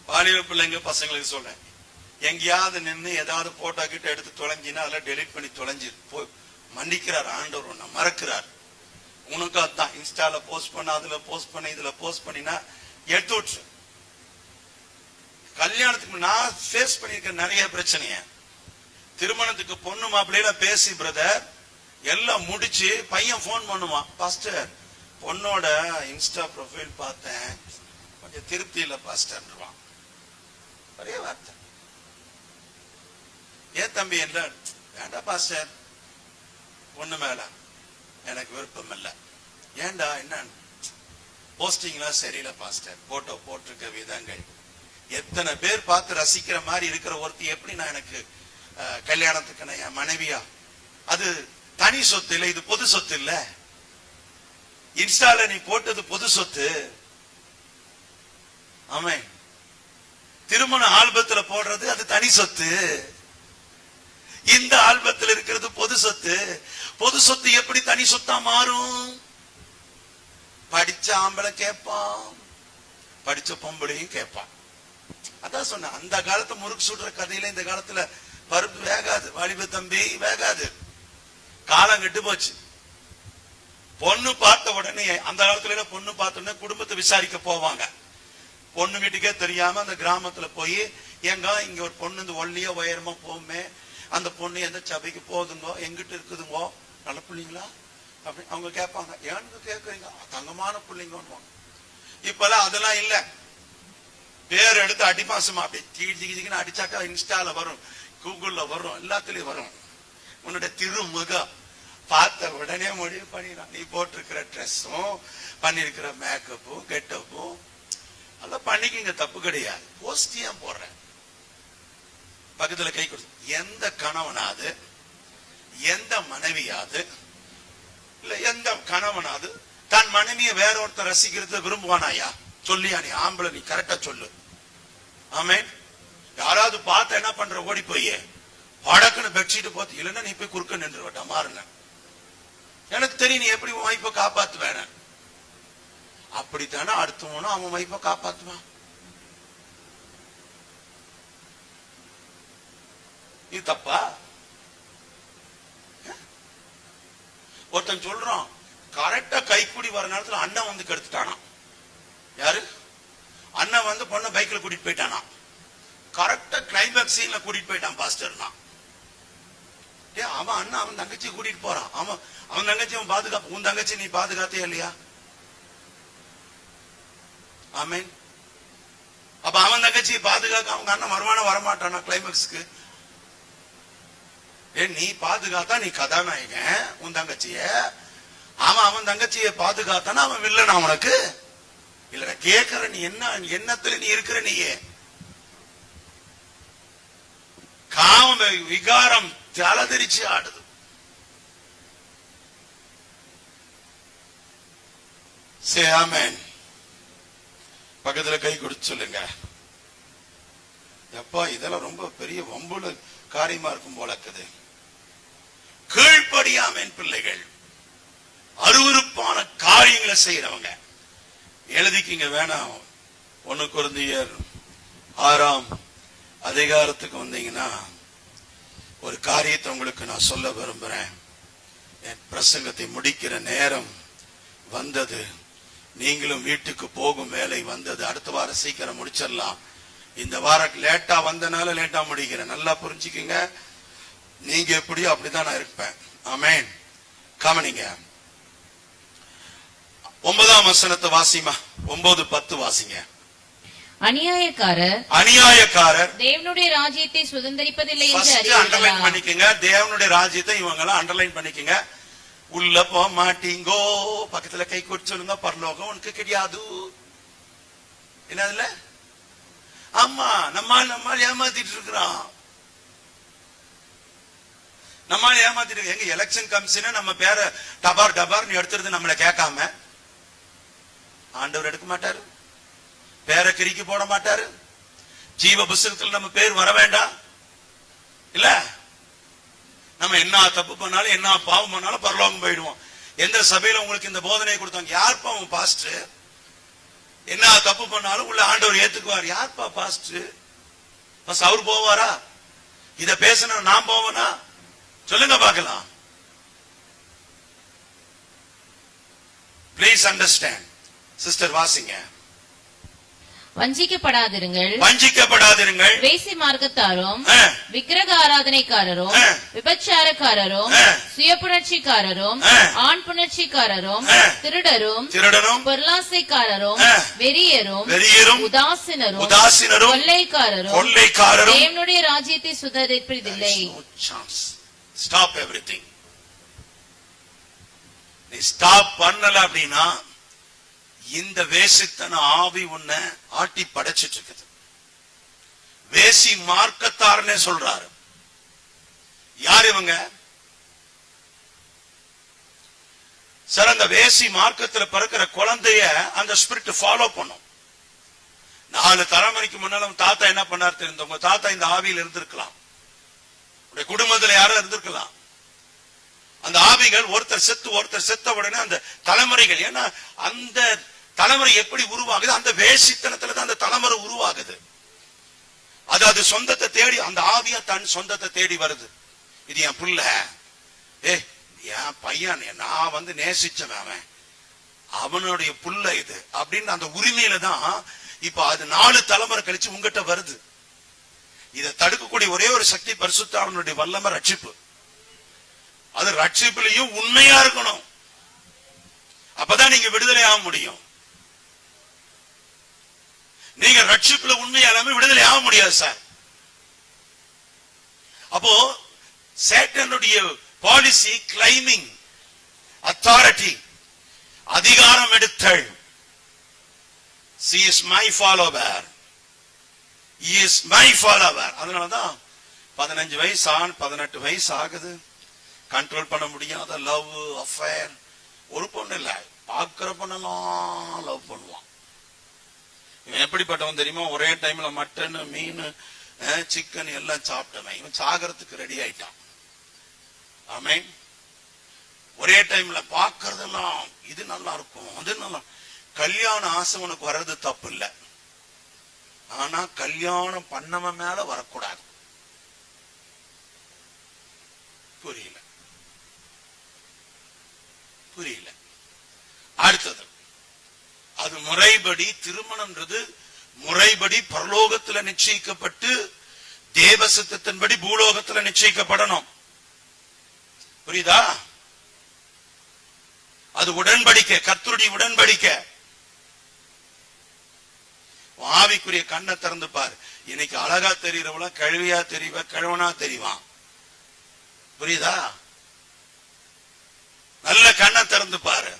வாலிப பிள்ளைங்க பசங்களுக்கு சொல்றேன், எங்கேயாவது நின்று ஏதாவது போட்டோ கிட்ட எடுத்து தொலைஞ்சினா அதெல்லாம் டெலிட் பண்ணி தொலைஞ்சி மன்னிக்கிறார் ஆண்டவர், ஒண்ணு மறக்கிறார். உனக்கு அதான் இன்ஸ்டால போஸ்ட் பண்ண, அதுல போஸ்ட் பண்ண, இதுல போஸ்ட் பண்ணினா எடுத்து விட்டு. கல்யாணத்துக்கு நான் ஃபேஸ் பண்ணிருக்க நிறைய பிரச்சனைய. திருமணத்துக்கு பொண்ணு மாப்பிள்ளையில பேசி பிரதர் எல்லாம் முடிச்சு பையன் போன் பண்ணுவான், பாஸ்டர் பொண்ணோட இன்ஸ்டா ப்ரொஃபைல் பார்த்தேன், கொஞ்சம் திருப்தி இல்ல பாஸ்டர்வான். ஒரே வார்த்தை. ஏன் தம்பி என்ன? வேண்டாம் பாஸ்டர், பொண்ணு மேல எனக்கு விருப்பம் இல்ல. ஏண்டா என்ன? போஸ்டிங்லாம் சரியில்லை பாஸ்டர், போட்டோ போட்டிருக்க விதங்கள். எத்தனை பேர் பார்த்து ரசிக்கிற மாதிரி இருக்கிற ஒருத்தி எப்படி நான் எனக்கு கல்யாணத்துக்கு நான் என் மனைவியா? அது தனி சொத்து இல்ல, இது பொது சொத்து இல்ல. இன்ஸ்டால நீ போட்டது பொது சொத்து. ஆமே. திருமண ஆல்பத்துல போடுறது அது தனி சொத்து. இந்த ஆல்பத்தில் இருக்கிறது பொது சொத்து. பொது சொத்து எப்படி தனி சொத்தா மாறும்? படிச்ச ஆம்பளை கேட்பான், படிச்ச பொம்பளையும் கேட்பான். அதான் சொன்ன, அந்த காலத்து முறுக்கு சுடுற கதையில இந்த காலத்துல பருப்பு வேகாது. வாலிப தம்பி வேகாது. காலம் கெட்டு போச்சு. பொண்ணு பார்த்த உடனே, அந்த காலத்துல பொண்ணு பார்த்த உடனே குடும்பத்தை விசாரிக்க போவாங்க. பொண்ணு வீட்டுக்கே தெரியாம அந்த கிராமத்துல போய், ஏங்க இங்க ஒரு பொண்ணு இந்த ஒல்லியா உயரமா போகுமே, அந்த பொண்ணு எந்த சபைக்கு போகுதுங்கோ, எங்கிட்ட இருக்குதுங்கோ, நல்ல பிள்ளைங்களா அப்படி அவங்க கேட்பாங்க. ஏன்னு கேட்கறீங்க? தங்கமான பிள்ளைங்க. இப்பெல்லாம் அதெல்லாம் இல்ல. பேர் எடுத்து அடிப்பாசமா அப்படி ஜிகின்னு அடிச்சாக்கா இன்ஸ்டால வரும், கூகுள்ல வரும், எல்லாத்துலயும் வரும். உன்னுடைய திருமுகம் பார்த்த உடனே முடிவு பண்ணிடலாம். நீ போட்டிருக்கிற ட்ரெஸ்ஸும் பண்ணிருக்கிற மேக்கப்பும் கெட்டப்பும் அதெல்லாம் பண்ணிக்கிங்க, தப்பு கிடையாது. போஸ்டியா போடுறேன், பக்கத்துல கை கொடுத்து. எந்த கணவனாது, எந்த மனைவியாது, இல்ல எந்த கணவனாது தன் மனைவிய வேற ஒருத்தர் ரசிக்கிறத விரும்புவானாயா? சொல்லியா நீ? ஆம்பளை நீ கரெக்டா சொல்லு. ஆமென். யாராவது பார்த்த என்ன பண்ற? ஓடி போய் படக்குன்னு பெட்ஷீட் போத்து, இல்லைன்னா நீ போய் குறுக்க நின்று மாறுங்க. எனக்கு தெரியும் நீ எப்படி உன் வைப்பை காப்பாத்துவேன. அப்படித்தானே அடுத்தவனும் அவன் வைப்பை காப்பாத்துவான். இது தப்பா? ஒருத்தன் சொல்றான் கரெக்டா கைக்கூடி வர நேரத்துல அண்ணன் வந்து கெடுத்துட்டானா. யாரு? அண்ணன் வந்து பொண்ணை பைக்ல கூட்டிட்டு போயிட்டானா. கரெக்டா கிளைமேக்ஸ் சீன்ல கூட்டிட்டு போயிட்டான் பாஸ்டர்னா. அவன் அண்ணன் அவன் தங்கச்சி கூட்டிட்டு போறான். அவன் தங்கச்சி அவன் பாதுகாப்பு. உன் தங்கச்சி நீ பாதுகாத்தே இல்லையா? ஆமேன். அப்ப அவன் தங்கச்சி பாதுகாக்க அவங்க அண்ணன் வருமானம் வரமாட்டானா கிளைமேக்ஸ்க்கு? நீ பாதுகாத்தா நீ கதாநாயகன் உன் தங்கச்சிய. அவன் தங்கச்சியை பாதுகாத்தானா அவன் வில்லனா உனக்கு? இல்ல கேக்குற நீ என்ன எண்ணத்துல நீ இருக்கிற? நீயே காம விகாரம் தலதரிச்சு ஆடுது. சே ஆமென். பக்கத்துல கை கொடுத்து சொல்லுங்க. எப்பா இதெல்லாம் ரொம்ப பெரிய வம்புல காரியமா இருக்கும் போல இருக்குது. கீழ்ப்படியாமன் பிள்ளைகள், அருவருப்பான காரியங்களை செய்யறவங்க எழுதிக்கிங்க வேணாம். 1 கொரிந்தியர் 6ஆம் அதிகாரத்துக்கு வந்தீங்கன்னா ஒரு காரியத்தை உங்களுக்கு நான் சொல்ல விரும்புறேன். என் பிரசங்கத்தை முடிக்கிற நேரம் வந்தது. நீங்களும் வீட்டுக்கு போகும் வேலை வந்தது. அடுத்த வாரம் சீக்கிரம் முடிச்சிடலாம். இந்த வாரம் லேட்டா வந்தனால லேட்டா முடிக்கிறேன். நல்லா புரிஞ்சுக்குங்க. நீங்க எப்படியோ அப்படிதான் நான் இருப்பேன். ஆமென். கவனிங்க. 9ஆம் வசனத்தை வாசிமா. 9:10 வாசிங்க. அநியாயக்காரர் தேவனுடைய ராஜ்யத்தை சுதந்தரிப்பதில்லை என்று அண்டர்லைன் பண்ணிக்கங்க. தேவனுடைய ராஜ்யத்தை இவங்க எல்லாம் அண்டர்லைன் பண்ணிக்கங்க. உள்ள போக மாட்டீங்கோ. பக்கத்துல கை கொடுத்து சொல்லுங்க. பரலோகம் உனக்கு கிடையாது. என்னதுல ஆமா நம்மால் ஏமாத்திட்டு இருக்கிறான். நம்மால் ஏமாத்திட்டு எங்க எலெக்ஷன் கமிஷன் நம்ம பேரை டபார் டபார்னு எடுத்துறது நம்மளை கேட்காம ஆண்டவர் எடுக்க மாட்டாரு. பேரை கிறுக்கி போட மாட்டாரு. ஜீவ புஸ்தகத்தில் நம்ம பேர் வர வேண்டாம் இல்ல. நம்ம என்ன தப்பு பண்ணாலும் என்ன பாவம் பண்ணாலும் பரலோகம் போயிடுவோம். எந்த சபையில உங்களுக்கு இந்த போதனையை கொடுத்தாங்க? யார்ப்பா உன் பாஸ்டர்? என்ன தப்பு பண்ணாலும் உள்ள ஆண்டவர் ஏத்துக்குவார். யார்ப்பா பாஸ்டர்? அவர் போவாரா? இத பேசின நான் போவனா? சொல்லுங்க பார்க்கலாம். Please understand. சிஸ்டர் வாசிங்க. வஞ்சிக்கப்படாதிருங்கள். வேசி மார்க்கத்தாரும் விக்கிரக ஆராதனைக்காரரும் விபச்சாரக்காரரும் சுயப்புணர்ச்சிக்காரரும் ஆண் புணர்ச்சிக்காரரும் திருடரும் பொருளாசைக்காரரும் வெறியரும் உதாசீனரும் கொள்ளைக்காரரும் தேவனுடைய ராஜ்யத்தை சுதந்தரிப்பதில்லை. Stop everything. நீ ஸ்டாப் பண்ணல அப்படின்னா இந்த வேசித்தன ஆவி உன்னை ஆட்டி படைச்சிட்டு இருக்குது. வேசி மார்க்கத்தார்னே சொல்றாரு. யார் இவங்க? சார், அந்த வேசி மார்க்கத்தில் பிறக்கிற குழந்தைய அந்த ஸ்பிரிட் ஃபாலோ பண்ணும். 4 தலைமுறைக்கு முன்னால தாத்தா என்ன பண்ணார் தெரிந்த? உங்க தாத்தா இந்த ஆவியில் இருந்திருக்கலாம். உடைய குடும்பத்தில் யாரும் இருந்திருக்கலாம். அந்த ஆவிகள் ஒருத்தர் செத்த உடனே அந்த தலைமுறைகள், ஏன்னா அந்த தலைமுறை எப்படி உருவாகுது? அந்த வேசித்தனத்துல தான் அந்த தலைமுறை உருவாகுது. அது சொந்தத்தை தேடி, அந்த ஆவியா தன் சொந்தத்தை தேடி வருது. இது என் புள்ள, என் பையன், நான் வந்து நேசிச்சவன், அவனுடைய புள்ள இது அப்படின்னு அந்த உரிமையில தான் இப்ப அது 4 தலைமுறை கழிச்சு உங்ககிட்ட வருது. இதை தடுக்கக்கூடிய ஒரே ஒரு சக்தி பரிசுத்தாவினுடைய வல்லமை, ரட்சிப்பு. அது ரட்சிப்புலையும் உண்மையா இருக்கணும். அப்பதான் நீங்க விடுதலை ஆக முடியும். நீங்க ரட்சிப்புல உண்மையா இல்லாம விடுதலை ஆக முடியாது சார். அப்போ சேட்டனுடைய பாலிசி கிளைமிங் அத்தாரிட்டி, அதிகாரம் எடுத்தல். She is my follower. He is my follower. அதனாலதான் 15 வயசு ஆன் 18 வயசு ஆகுது. கண்ட்ரோல் பண்ண முடியாத லவ் அஃபேர். ஒரு பொண்ணு இல்ல, பாக்குற பொண்ணெல்லாம் லவ் பண்ணுவான். இவன் எப்படிப்பட்டவன் தெரியுமா? ஒரே டைம்ல மட்டன், மீன், சிக்கன் எல்லாம் சாப்பிட்டவன். இவன் சாகரத்துக்கு ரெடி ஆயிட்டான். ஆமென். ஒரே டைம்ல பாக்குறதெல்லாம் இது நல்லா இருக்கும், அது நல்லா. கல்யாண ஆசை உனக்கு வர்றது தப்பு இல்ல, ஆனா கல்யாணம் பண்ணவன் மேல வரக்கூடாது. புரியல புரியல. அடுத்தது, அது முறைப்படி திருமணம்ன்றது முறைப்படி பரலோகத்துல நிச்சயிக்கப்பட்டு தேவ சித்தத்தின்படி பூலோகத்துல நிச்சயிக்கப்படணும். புரியுதா? அது உடன்படிக்கை, கர்த்தருடைய உடன்படிக்கை. ஆவிக்குரிய கண்ணை திறந்து பாரு. இன்னைக்கு அழகா தெரியறவள கழுவியா தெரியவ, கழுவனா தெரியவான். புரியுதா? நல்ல கண்ணை திறந்து பாரு.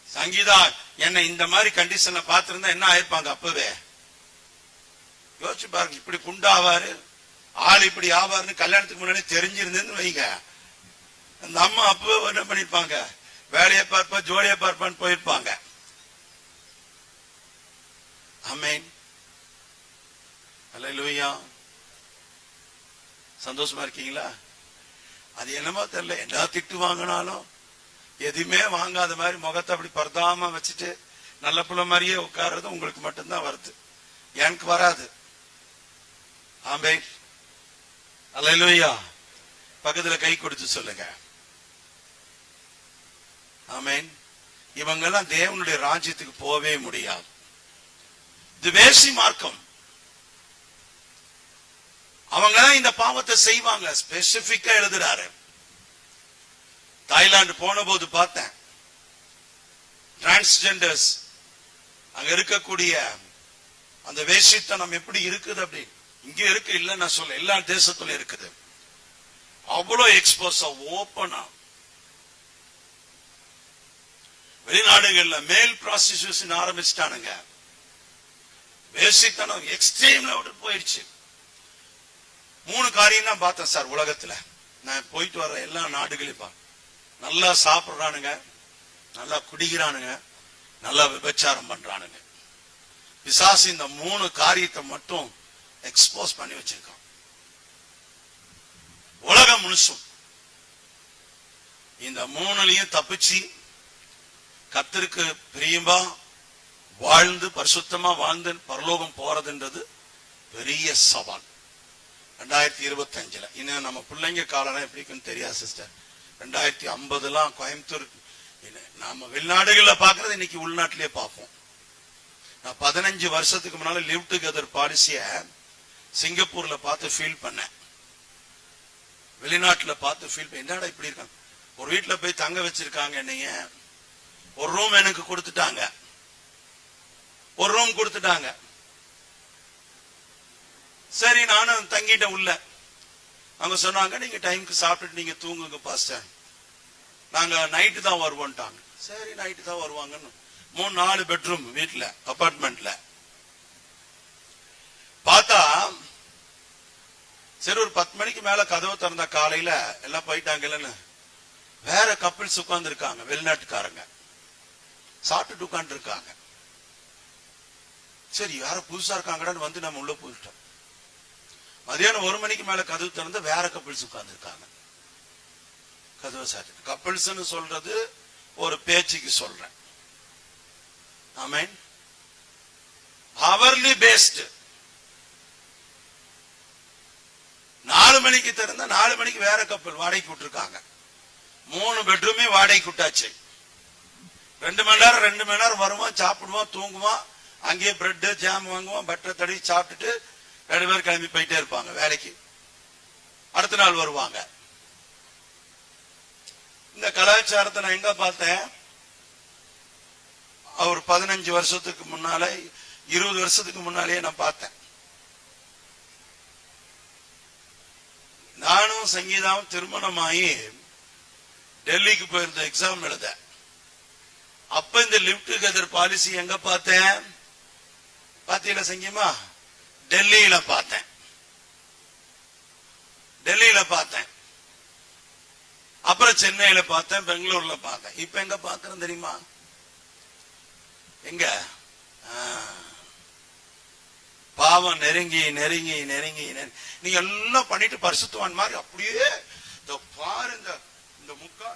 சங்கீதா என்ன இந்த மாதிரி கண்டிஷன்ல பாத்திருந்தா என்ன ஆயிருப்பாங்க அப்பவே? யோசிச்சு பாருங்க. இப்படி குண்டாவாரு, ஆள் இப்படி ஆவாருன்னு கல்யாணத்துக்கு முன்னாடி தெரிஞ்சிருந்தேன்னு வைங்க, அந்த அம்மா அப்பவே என்ன பண்ணிருப்பாங்க? வேலையை பார்ப்பா ஜோலியை பார்ப்பான்னு போயிருப்பாங்க. ஆமென். அல்லேலூயா. சந்தோஷமா இருக்கீங்களா? அது என்னமோ தெரியல, எல்லா திட்டு வாங்கினாலும் எதுவுமே வாங்காத மாதிரி முகத்தை அப்படி பரதாம வச்சுட்டு நல்ல புள்ள மாதிரியே உட்கார்றது உங்களுக்கு மட்டும்தான் வருது, எனக்கு வராது. ஆமென். அல்லேலூயா. பக்கத்துல கை கொடுத்து சொல்லுங்க ஆமென். இவங்கெல்லாம் தேவனுடைய ராஜ்யத்துக்கு போகவே முடியாது. இது வேசி மார்க்கம். அவங்க இந்த பாவத்தை செய்வாங்க. ஸ்பெசிபிக்கா எழுதுறாரு. தாய்லாந்து போன போது பார்த்தேன், டிரான்ஸ்ஜெண்டர்ஸ் அங்க இருக்கக்கூடிய அந்த வேசித்தனம் எப்படி இருக்குது அப்படி. இங்க இருக்கு இல்ல நான் சொல்ல, எல்லா தேசத்துல இருக்குது. அவ்வளவு எக்ஸ்போஸ் ஓப்பனா. வெளிநாடுகள்ல மேல் ப்ராஸ்டிடியூஷன் ஆரம்பிச்சிட்டானுங்க. வேசித்தனம் எக்ஸ்ட்ரீம்ல போயிடுச்சு. 3 காரியம் தான் பார்த்தேன் சார் உலகத்துல. நான் போயிட்டு வர எல்லா நாடுகளையும் நல்லா சாப்பிடுறானுங்க, நல்லா குடிக்கிறானுங்க, நல்லா விபச்சாரம் பண்றானுங்க. பிசாசு இந்த 3 காரியத்தை மட்டும் எக்ஸ்போஸ் பண்ணி வச்சிருக்கான் உலகம் முழுசும். இந்த 3லயும் தப்பிச்சு கர்த்தருக்கு பிரியமா வாழ்ந்து பரிசுத்தமா வாழ்ந்து பரலோகம் போறதுன்றது பெரிய சவால். 2025 இன்னும் நம்ம பிள்ளைங்க காலம் எப்படின்னு தெரியாது சிஸ்டர். 2050 கோயம்புத்தூர் நாம வெளிநாடுகள்ல பாக்குறது இன்னைக்கு உள்நாட்டிலே பார்ப்போம். நான் 15 வருஷத்துக்கு முன்னால லிவ் டுகெதர் பாலிசிய சிங்கப்பூர்ல பார்த்து ஃபீல் பண்ணேன். வெளிநாட்டுல பார்த்து ஃபீல் பண்ண, என்னடா இப்படி இருக்காங்க. ஒரு வீட்டுல போய் தங்க வச்சிருக்காங்க. என்னைய ஒரு ரூம் எனக்கு கொடுத்துட்டாங்க. சரி நானும் தங்கிட்டேன் உள்ள. அவங்க சொன்னாங்க, நீங்க டைமுக்கு சாப்பிட்டுட்டு நீங்க தூங்குங்க பாஸ்டர், நாங்க நைட்டு தான் வருவோம்ட்டாங்க. சரி நைட்டு தான் வருவாங்கன்னு 3-4 பெட்ரூம் வீட்டுல அபார்ட்மெண்ட்ல பார்த்தா, சரி ஒரு 10 மணிக்கு மேல கதவை திறந்த காலையில எல்லாம் போயிட்டாங்க இல்லன்னு வேற கப்பிள்ஸ் உட்கார்ந்து இருக்காங்க. வெளிநாட்டுக்காரங்க சாப்பிட்டுட்டு உட்கார்ந்து இருக்காங்க. சரி யார புதுசா இருக்காங்கன்னு வந்து நம்ம உள்ள போயிட்டோம். மதியானம் 1 மணிக்கு மேல கதவு திறந்து வேற கப்பிள்ஸ் உட்கார்ந்து இருக்காங்க. கதவை சாப்பிட்டு, கப்பிள்ஸ் சொல்றது ஒரு பேச்சுக்கு சொல்றேன். ஆமென். Hourly paste. 4 மணிக்கு திறந்தா 4 மணிக்கு வேற கப்பல் வாடகைக்கு விட்டுருக்காங்க. 3 பெட்ரூமே வாடகைக்கு விட்டாச்சு. 2 மணி நேரம் வருவான், சாப்பிடுவான், தூங்குவான், அங்கேயே பிரெட் ஜாம் வாங்குவான், பட்டரை தடவி சாப்பிட்டுட்டு 2 பேர் கிளம்பி போயிட்டே இருப்பாங்க வேலைக்கு. அடுத்த நாள் வருவாங்க. இந்த கலாச்சாரத்தை நான் எங்க பார்த்தேன்? அவர் 15 வருஷத்துக்கு முன்னால 20 வருஷத்துக்கு முன்னாலேயே நான் பார்த்தேன். நானும் சங்கீதாவும் திருமணமாயி டெல்லிக்கு போயிருந்த எக்ஸாம் எழுத. அப்ப இந்த லிவ் டுகெதர் பாலிசி எங்க பார்த்தேன்? பாத்தீங்களா சங்கீமா? டெல்லியில பார்த்தேன். அப்புறம் சென்னையில பார்த்தேன், பெங்களூர்ல பார்த்தேன். இப்ப எங்க பாக்குறேன் தெரியுமா? எங்க பாவம் நெருங்கி நீங்க எல்லாம் பண்ணிட்டு பரிசுத்தவான் மாதிரி அப்படியே பாருங்க இந்த முக்கா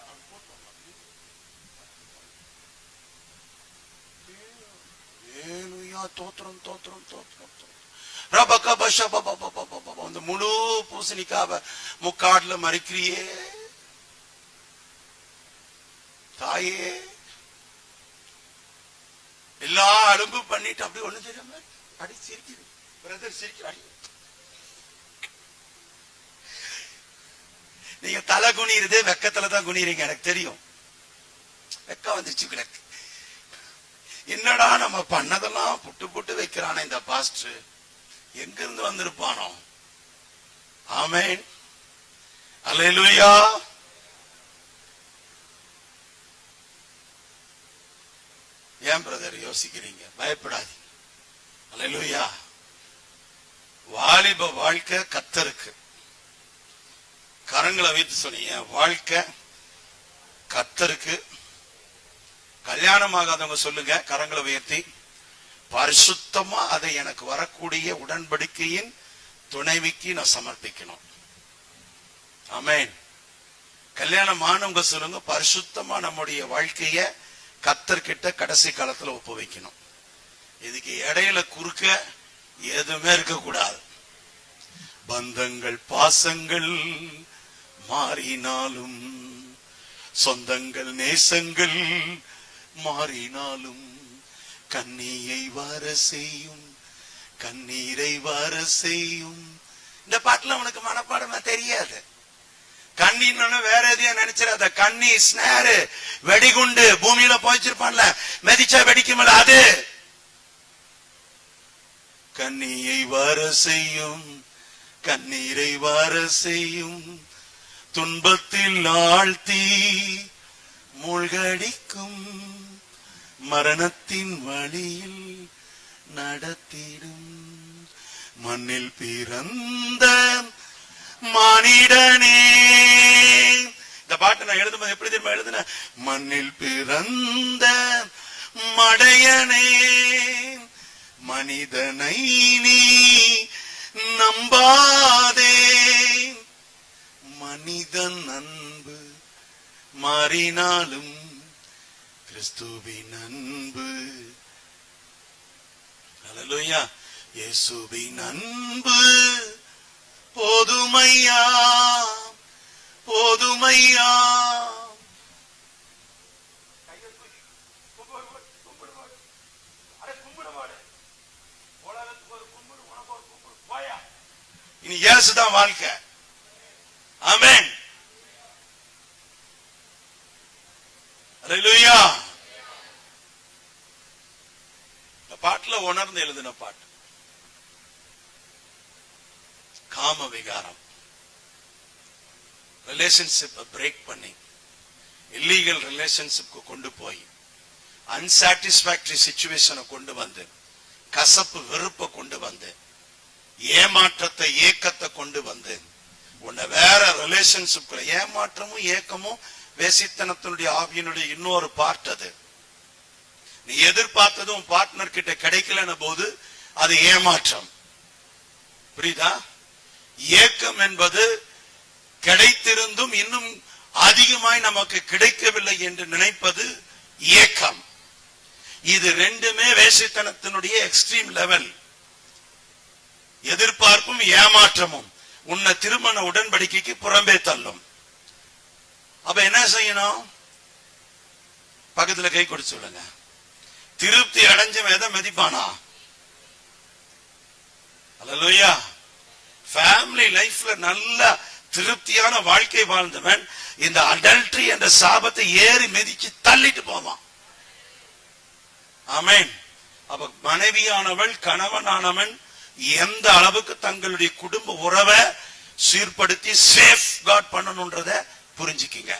தோத்திரம் தோத்திரம் தோத்திரம் அந்த முழு பூசணிக்காவ முக்காடுல மறிக்கிறியே தாயே. எல்லா அலும்பு பண்ணிட்டு அப்படி ஒண்ணு தெரியாம அடி சிரிக்குது. பிரதர் சிரிக்கிறாடி. நீங்க தலை குனிறதே வெக்கத்துலதான் குனிறீங்க, எனக்கு தெரியும். வெக்கம் வந்துச்சு கிடக்கு. என்னடா நம்ம பண்ணதெல்லாம் புட்டு புட்டு வைக்கிறானே இந்த பாஸ்டர், எங்க இருந்து வந்திருப்பானோ? ஆமென், அல்லேலூயா. ஏன் பிரதர் யோசிக்கிறீங்க? பயப்படாதீங்க. அல்லேலூயா. வாலிப வாழ்க்கை கர்த்தருக்கு. கரங்களை வைத்து சொன்னீங்க, வாழ்க்கை கர்த்தருக்கு. கல்யாணம் ஆகாதவங்க சொல்லுங்க, கரங்களை உயர்த்தி. பரிசுத்தமா அதை எனக்கு வரக்கூடிய உடன்படிக்கையின் துணைவிக்கு நான் சமர்ப்பிக்கணும். ஆமென். கல்யாணம் ஆனவங்க சொல்லுங்க, பரிசுத்தமா நம்முடைய வாழ்க்கைய கர்த்தர்கிட்ட கடைசி காலத்துல ஒப்பு வைக்கணும். இதுக்கு இடையில குறுக்க எதுவுமே இருக்க கூடாது. பந்தங்கள் பாசங்கள் மாறினாலும், சொந்தங்கள் நேசங்கள் மாறினாலும், கண்ணியை வர செய்யும் கண்ணீரை வர செய்யும். இந்த பாட்டுல உனக்கு மனப்பாடமா தெரியாது. கண்ணின்னு வேற எதையும் நினைச்சிடாத. கண்ணி ஸ்னேரு, வெடிகுண்டு பூமியில போயிச்சிருப்பான்ல, மெதிச்சா வெடிக்குமல்ல, அது. கண்ணியை வர செய்யும் கண்ணீரை வர செய்யும், துன்பத்தில் ஆழ்த்தி மூழ்கடிக்கும், மரணத்தின் வழியில் நடத்திடும். மண்ணில் பிறந்த மானிடனே. இந்த பாட்டு நான் எழுதும்போது எப்படி தெரியுமா எழுதுன? மண்ணில் பிறந்த மடையனே, மனிதனை நீ நம்பாதே, மனிதன் அன்பு மாறினாலும் கிறிஸ்துவின் அன்பு, அல்லேலூயா, இயேசுவின் அன்பு போதுமையா போதுமையா. இனி இயேசுதான் வாழ்க்கை. ஆமென், அல்லேலூயா. இந்த பாட்டுல உணர்ந்து எழுதின பாட்டு. காம விகாரம், ரிலேஷன்ஷிப் பிரேக் பண்ணி இல்லீகல் ரிலேஷன்ஷிப்க்கு கொண்டு போய் அன்சாட்டிஸ்பாக்டரி சிச்சுவேஷனை கொண்டு வந்து, கசப்பு வெறுப்பை கொண்டு வந்து, ஏமாற்றத்தை ஏக்கத்தை கொண்டு வந்து, உன்னை வேற ரிலேஷன்ஷிப். ஏமாற்றமும் ஏக்கமும் வேசித்தனத்தினுடைய ஆவியினுடைய இன்னொரு பார்ட். அது நீ எதிர்பார்த்ததும் பார்ட்னர் கிட்ட கிடைக்கலன போது அது ஏமாற்றம். புரியுதா? ஏக்கம் என்பது கிடைத்திருந்தும் இன்னும் அதிகமாய் நமக்கு கிடைக்கவில்லை என்று நினைப்பது ஏக்கம். இது ரெண்டுமே வேசித்தனத்தினுடைய எக்ஸ்ட்ரீம் லெவல். எதிர்பார்ப்பும் ஏமாற்றமும் உன்னை திருமண உடன்படிக்கைக்கு புறம்பே தள்ளும். அப்ப என்ன செய்யணும்? பக்கத்துல கை கொடுத்து சொல்லுங்க, திருப்தி அடைஞ்சவன் எதை மதிப்பானா? அல்லேலூயா. ஃபேமிலி லைஃப்ல நல்ல திருப்தியான வாழ்க்கை வாழ்ந்தவன் இந்த அடல்ட்ரி என்ற சாபத்தை ஏறி மிதிச்சு தள்ளிட்டு போவான். ஆமென். அப்ப மனைவியானவள் கணவனானவன் எந்த அளவுக்கு தங்களுடைய குடும்ப உறவை சீர்படுத்தி சேஃப் கார்ட் பண்ணணும்ன்றத புரிஞ்சுக்கிங்க.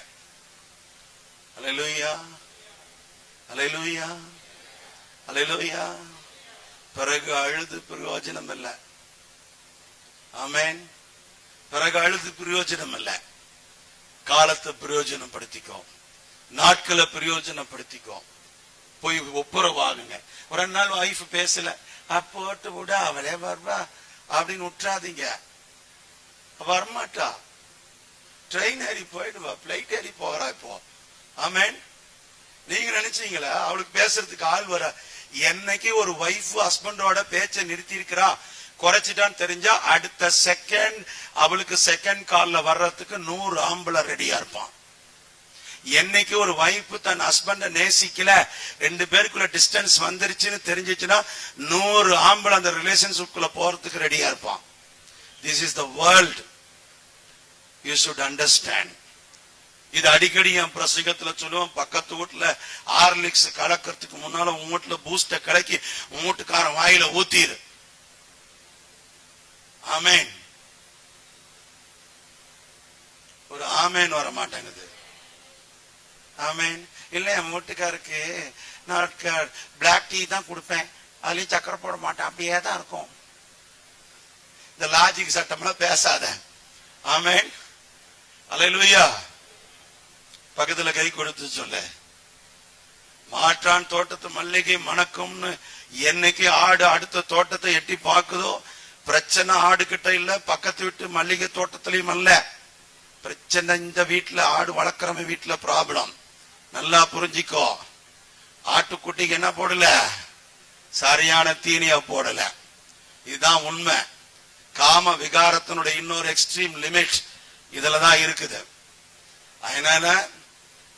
அல்லேலூயா, அல்லேலூயா, அல்லேலூயா. பிறகு அழுது பிரயோஜனம் இல்லை. ஆமென். பிறகு அழுது பிரயோஜனம் இல்லை. காலத்தை பிரயோஜனப்படுத்திக்கோ, நாட்களை பிரயோஜனப்படுத்திக்கோ. போய் ஒப்புரவாகுங்க. ஒரு நாள் வைஃப் பேசல, போட்டு விட அவளே வருவா அப்படின்னு விட்டுறாதீங்க. வரமாட்டா. ட்ரெயின் ஏறி போயிடுவா, பிளைட் ஏறி போகிறா இப்போ. ஆமென். நீங்க நினைச்சீங்களா அவளுக்கு பேசுறதுக்கு ஆள் வர? என்னைக்கு ஒரு வைஃப் ஹஸ்பண்டோட பேச்சை நிறுத்தி இருக்கிறா, குறைச்சிட்டான்னு தெரிஞ்சா அடுத்த செகண்ட் அவளுக்கு செகண்ட் கால்ல வர்றதுக்கு 100 ஆம்பளை ரெடியா இருப்பான். என்னைக்கு ஒரு வைஃப் தன் ஹஸ்பண்ட நேசிக்கல, 2 பேருக்குள்ள டிஸ்டன்ஸ் வந்துருச்சுன்னு தெரிஞ்சிச்சுன்னா 100 ஆம்பளை அந்த ரிலேஷன்ஷிப்குள்ள போறதுக்கு ரெடியா இருப்பான். This is the world, you should understand. இது அடிக்கடி என் பிரசங்கத்துல சொல்லுவோம். பக்கத்து வீட்டுல ஹார்லிக்ஸ் கலக்கிறதுக்கு முன்னால உங்க வீட்டுல பூஸ்ட கலக்கி உங்க வீட்டுக்காரன் வாயில ஊத்திரு. ஆமேன். ஒரு ஆமேன் வர மாட்டேங்குது. ஆமேன். இல்ல என் வீட்டுக்காருக்கு நான் பிளாக் டீ தான் கொடுப்பேன், அதுலயும் சக்கரை போட மாட்டேன், அப்படியே தான் இருக்கும். இந்த லாஜிக் சட்டம்லாம் பேசாத. ஆமேன். அல்லேலூயா. பக்கத்துல கை கொடுத்து சொல்ல, மாற்றான் தோட்டத்து மல்லிகை மணக்கும்னு என்னைக்கு ஆடு அடுத்த தோட்டத்தை எட்டி பார்க்குதோ, பிரச்சனை ஆடு கிட்ட இல்ல, பக்கத்து வீட்டு மல்லிகை தோட்டத்திலையும் அல்ல. பிரச்சனை இந்த வீட்டுல, ஆடு வளர்க்கிறவங்க வீட்டுல ப்ராப்ளம். நல்லா புரிஞ்சிக்கோ. ஆட்டுக்குட்டிக்கு என்ன போடல? சரியான தீனியா போடல. இதுதான் உண்மை. காம விகாரத்தினுடைய இன்னொரு எக்ஸ்ட்ரீம் லிமிட் இதுலதான் இருக்குது. அதனால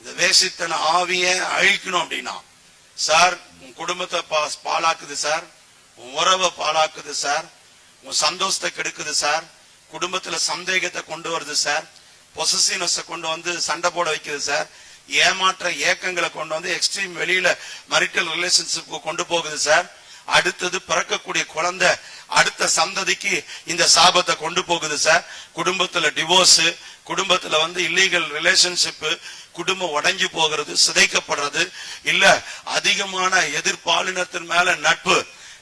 இந்த வேசித்தன ஆவிய அழிக்கணும் அப்படின்னா, சார் உன் குடும்பத்தை பாழாக்குது சார், உன் உறவை பாழாக்குது சார், உன் சந்தோஷத்தை கெடுக்குது சார், குடும்பத்துல சந்தேகத்தை கொண்டு வருது சார், பொசசிவ்னஸ் கொண்டு வந்து சண்டை போட வைக்குது சார், ஏமாற்ற ஏக்கங்களை கொண்டு வந்து எக்ஸ்ட்ரீம் வெளியில மரிட்டல் ரிலேஷன்ஷிப் கொண்டு போகுது சார், அடுத்தது பிறக்கக்கூடிய குழந்தை அடுத்த சந்ததிக்கு இந்த சாபத்தை கொண்டு போகுது சார், குடும்பத்துல டிவோர்ஸ், குடும்பத்துல வந்து இல்லீகல் ரிலேஷன்ஷிப், குடும்பம் உடைஞ்சு போகிறது, சிதைக்கப்படுறது, இல்ல அதிகமான எதிர்பாலினத்தின் மேல நட்பு.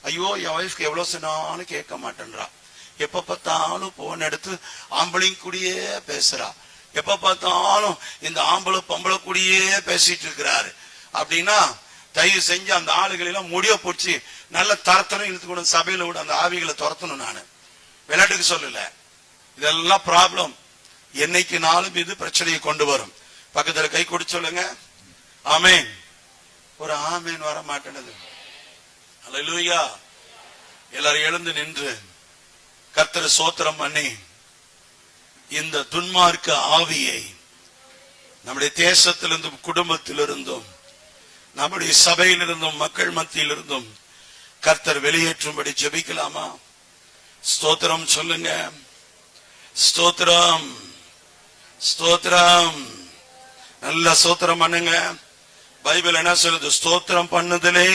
ஐயோ என் ஒய்ஃப்க்கு எவ்வளவு சொன்னாலும் கேட்க மாட்டேன்றா, எப்ப பார்த்தாலும் போன் எடுத்து ஆம்பளையும் கூடயே பேசுறா, எப்ப பார்த்தாலும் இந்த ஆம்பளை பொம்பளை கூடயே பேசிட்டு இருக்கிறாரு அப்படின்னா, தயவு செஞ்சு அந்த ஆளுகளை எல்லாம் முடிய போச்சு நல்ல தரத்தனும் இழுத்து கொண்டு சபையில விட அந்த ஆவிகளை துரத்தணும். நானு விளையாட்டுக்கு சொல்லல, இதெல்லாம் ப்ராப்ளம். என்னைக்கு நாளும் இது பிரச்சனையை கொண்டு வரும். பக்கத்துல கை கொடு சொல்லுங்க. ஆமேன். ஒரு ஆமேன் வர மாட்டேனது. அல்லேலூயா. எல்லாரும் எழுந்து நின்று கர்த்தரை ஸ்தோத்திரம் பண்ணி இந்த துன்மார்க்க ஆவியை நம்முடைய தேசத்திலிருந்தும் குடும்பத்திலிருந்தும் நம்முடைய சபையிலிருந்தும் மக்கள் மத்தியிலிருந்தும் கர்த்தர் வெளியேற்றும்படி ஜெபிக்கலாமா? ஸ்தோத்திரம் சொல்லுங்க. ஸ்தோத்திரம், ஸ்தோத்திரம். நல்ல ஸ்தோத்திரம் பண்ணுங்க. பைபிள் என்ன சொல்லுது? ஸ்தோத்திரம் பண்ணுதலே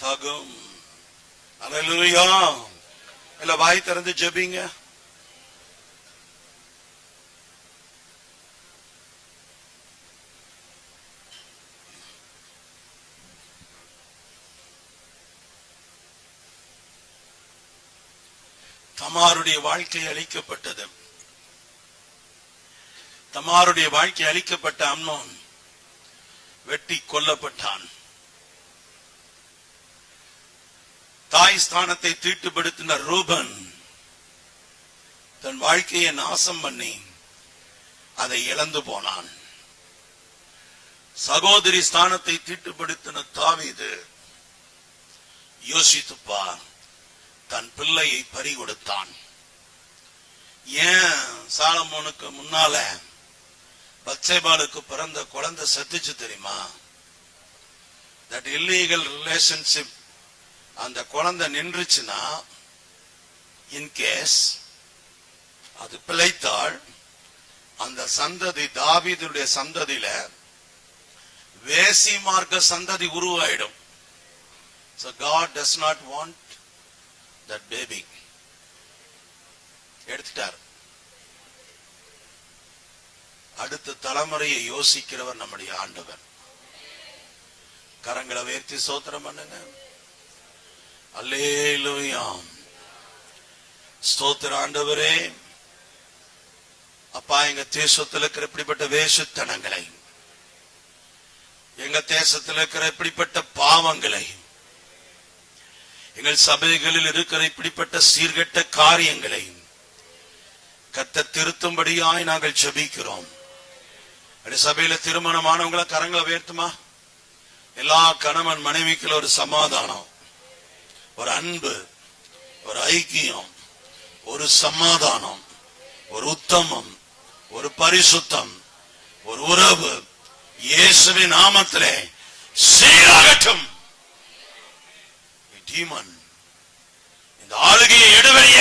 தகும். அல்லேலூயா. இல்ல வாய் திறந்து ஜெபிங்க. தமாருடைய வாழ்க்கை அழிக்கப்பட்டது. தமாருடைய வாழ்க்கை அழிக்கப்பட்ட அம்னோன் வெட்டி கொல்லப்பட்டான். தாய் ஸ்தானத்தை தீட்டுப்படுத்தின ரூபன் தன் வாழ்க்கையை நாசம் பண்ணி அதை இழந்து போனான். சகோதரி ஸ்தானத்தை தீட்டுப்படுத்தின தாவீது யோசித்துப்பா தன் பிள்ளையை பறி கொடுத்தான். ஏன் சாலமோனுக்கு முன்னால பத்சேபாளுக்கு பிறந்த குழந்தை செத்துச்சு தெரியுமா? தட் இல்லீகல் ரிலேஷன்ஷிப் அந்த குழந்தை நின்றுச்சுன்னா, இன்கேஸ் அது பிழைத்தால் அந்த சந்ததி தாவீதுடைய சந்ததியில வேசி மார்க்க சந்ததி உருவாயிடும். So God does not want that baby. எடுத்துட்டார். அடுத்த தலைமுறையை யோசிக்கிறவர் நம்முடைய ஆண்டவர். கரங்களை உயர்த்தி ஸ்தோத்திரம் பண்ணுங்க. அல்லேலூயா. ஸ்தோத்திர ஆண்டவரே. அப்பா, எங்க தேசத்தில் இருக்கிற இப்படிப்பட்ட வேஷத்தனங்களை, எங்க தேசத்தில் இருக்கிற இப்படிப்பட்ட பாவங்களை, எங்கள் சபைகளில் இருக்கிற இப்படிப்பட்ட சீர்கெட்ட காரியங்களை கர்த்தர் திருத்தும்படியாய் நாங்கள் ஜெபிக்கிறோம். சபையில திருமணமானவங்களை கரங்களை உயர்த்துமா. எல்லா கணவன் மனைவிக்குள்ள ஒரு சமாதானம், ஒரு அன்பு, ஒரு ஐக்கியம், ஒரு சமாதானம், ஒரு உத்தமம், ஒரு பரிசுத்தம், ஒரு உறவு இயேசுவின் நாமத்திலே சீராகட்டும். டீமன் இந்த ஆளுகையை எடுவெளிய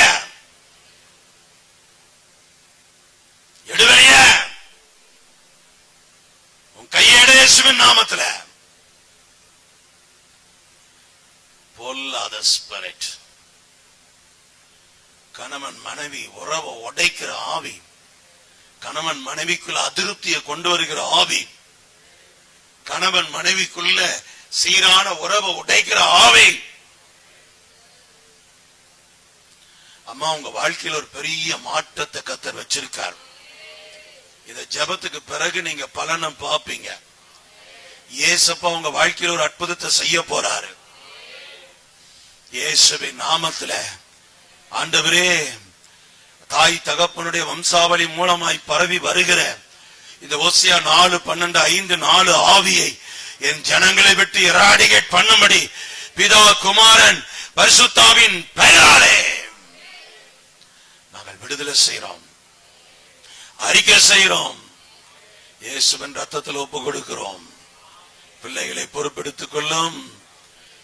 உன் கையேடு இயேசுவின் நாமத்திலே. பொல்லாத ஸ்பிரிட், கணவன் மனைவி உறவை உடைக்கிற ஆவி, கணவன் மனைவிக்குள்ள அதிருப்தியை கொண்டு வருகிற ஆவி, கணவன் மனைவிக்குள்ள சீரான உறவை உடைக்கிற ஆவி. அம்மா, உங்க வாழ்க்கையில் ஒரு பெரிய மாற்றத்தை கர்த்தர் வச்சிருக்கார். இத ஜெபத்துக்கு பிறகு நீங்க பலனை பார்ப்பீங்க. இயேசுப்பா உங்க வாழ்க்கையில் ஒரு அற்புதத்தை செய்ய போறாரு. இயேசுவின் நாமத்துல ஆண்டவரே, தாய் தகப்பனுடைய வம்சாவளி மூலமாய் பரவி வருகிற இந்த ஓசியா 4:12-5 ஆவியை என் ஜனங்களை விட்டு எராடிகேட் பண்ணும்படி பிதா குமாரன் பரிசுத்தாவின் பெயராலே நாங்கள் விடுதலை செய்கிறோம், அறிக்கை செய்கிறோம். இயேசுவின் ரத்தத்தில் ஒப்பு கொடுக்கிறோம். பிள்ளைகளை பொறுப்பெடுத்துக் கொள்ளும்,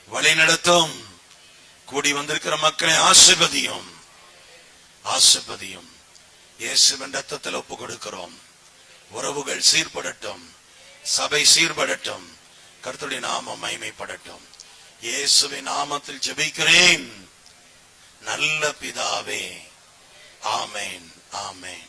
வழி நடத்தும். கூடி வந்திருக்கிற மக்களை ஆசீர்வதியும், ஆசீர்வதியும். இயேசுவின் ரத்தத்தில் ஒப்பு கொடுக்கிறோம். உறவுகள் சீர்படட்டும், சபை சீர்படட்டும், கர்த்தருடைய நாமம் மகிமைப்படட்டும். இயேசுவின் நாமத்தில் ஜெபிக்கிறேன் நல்ல பிதாவே. ஆமென், ஆமென்.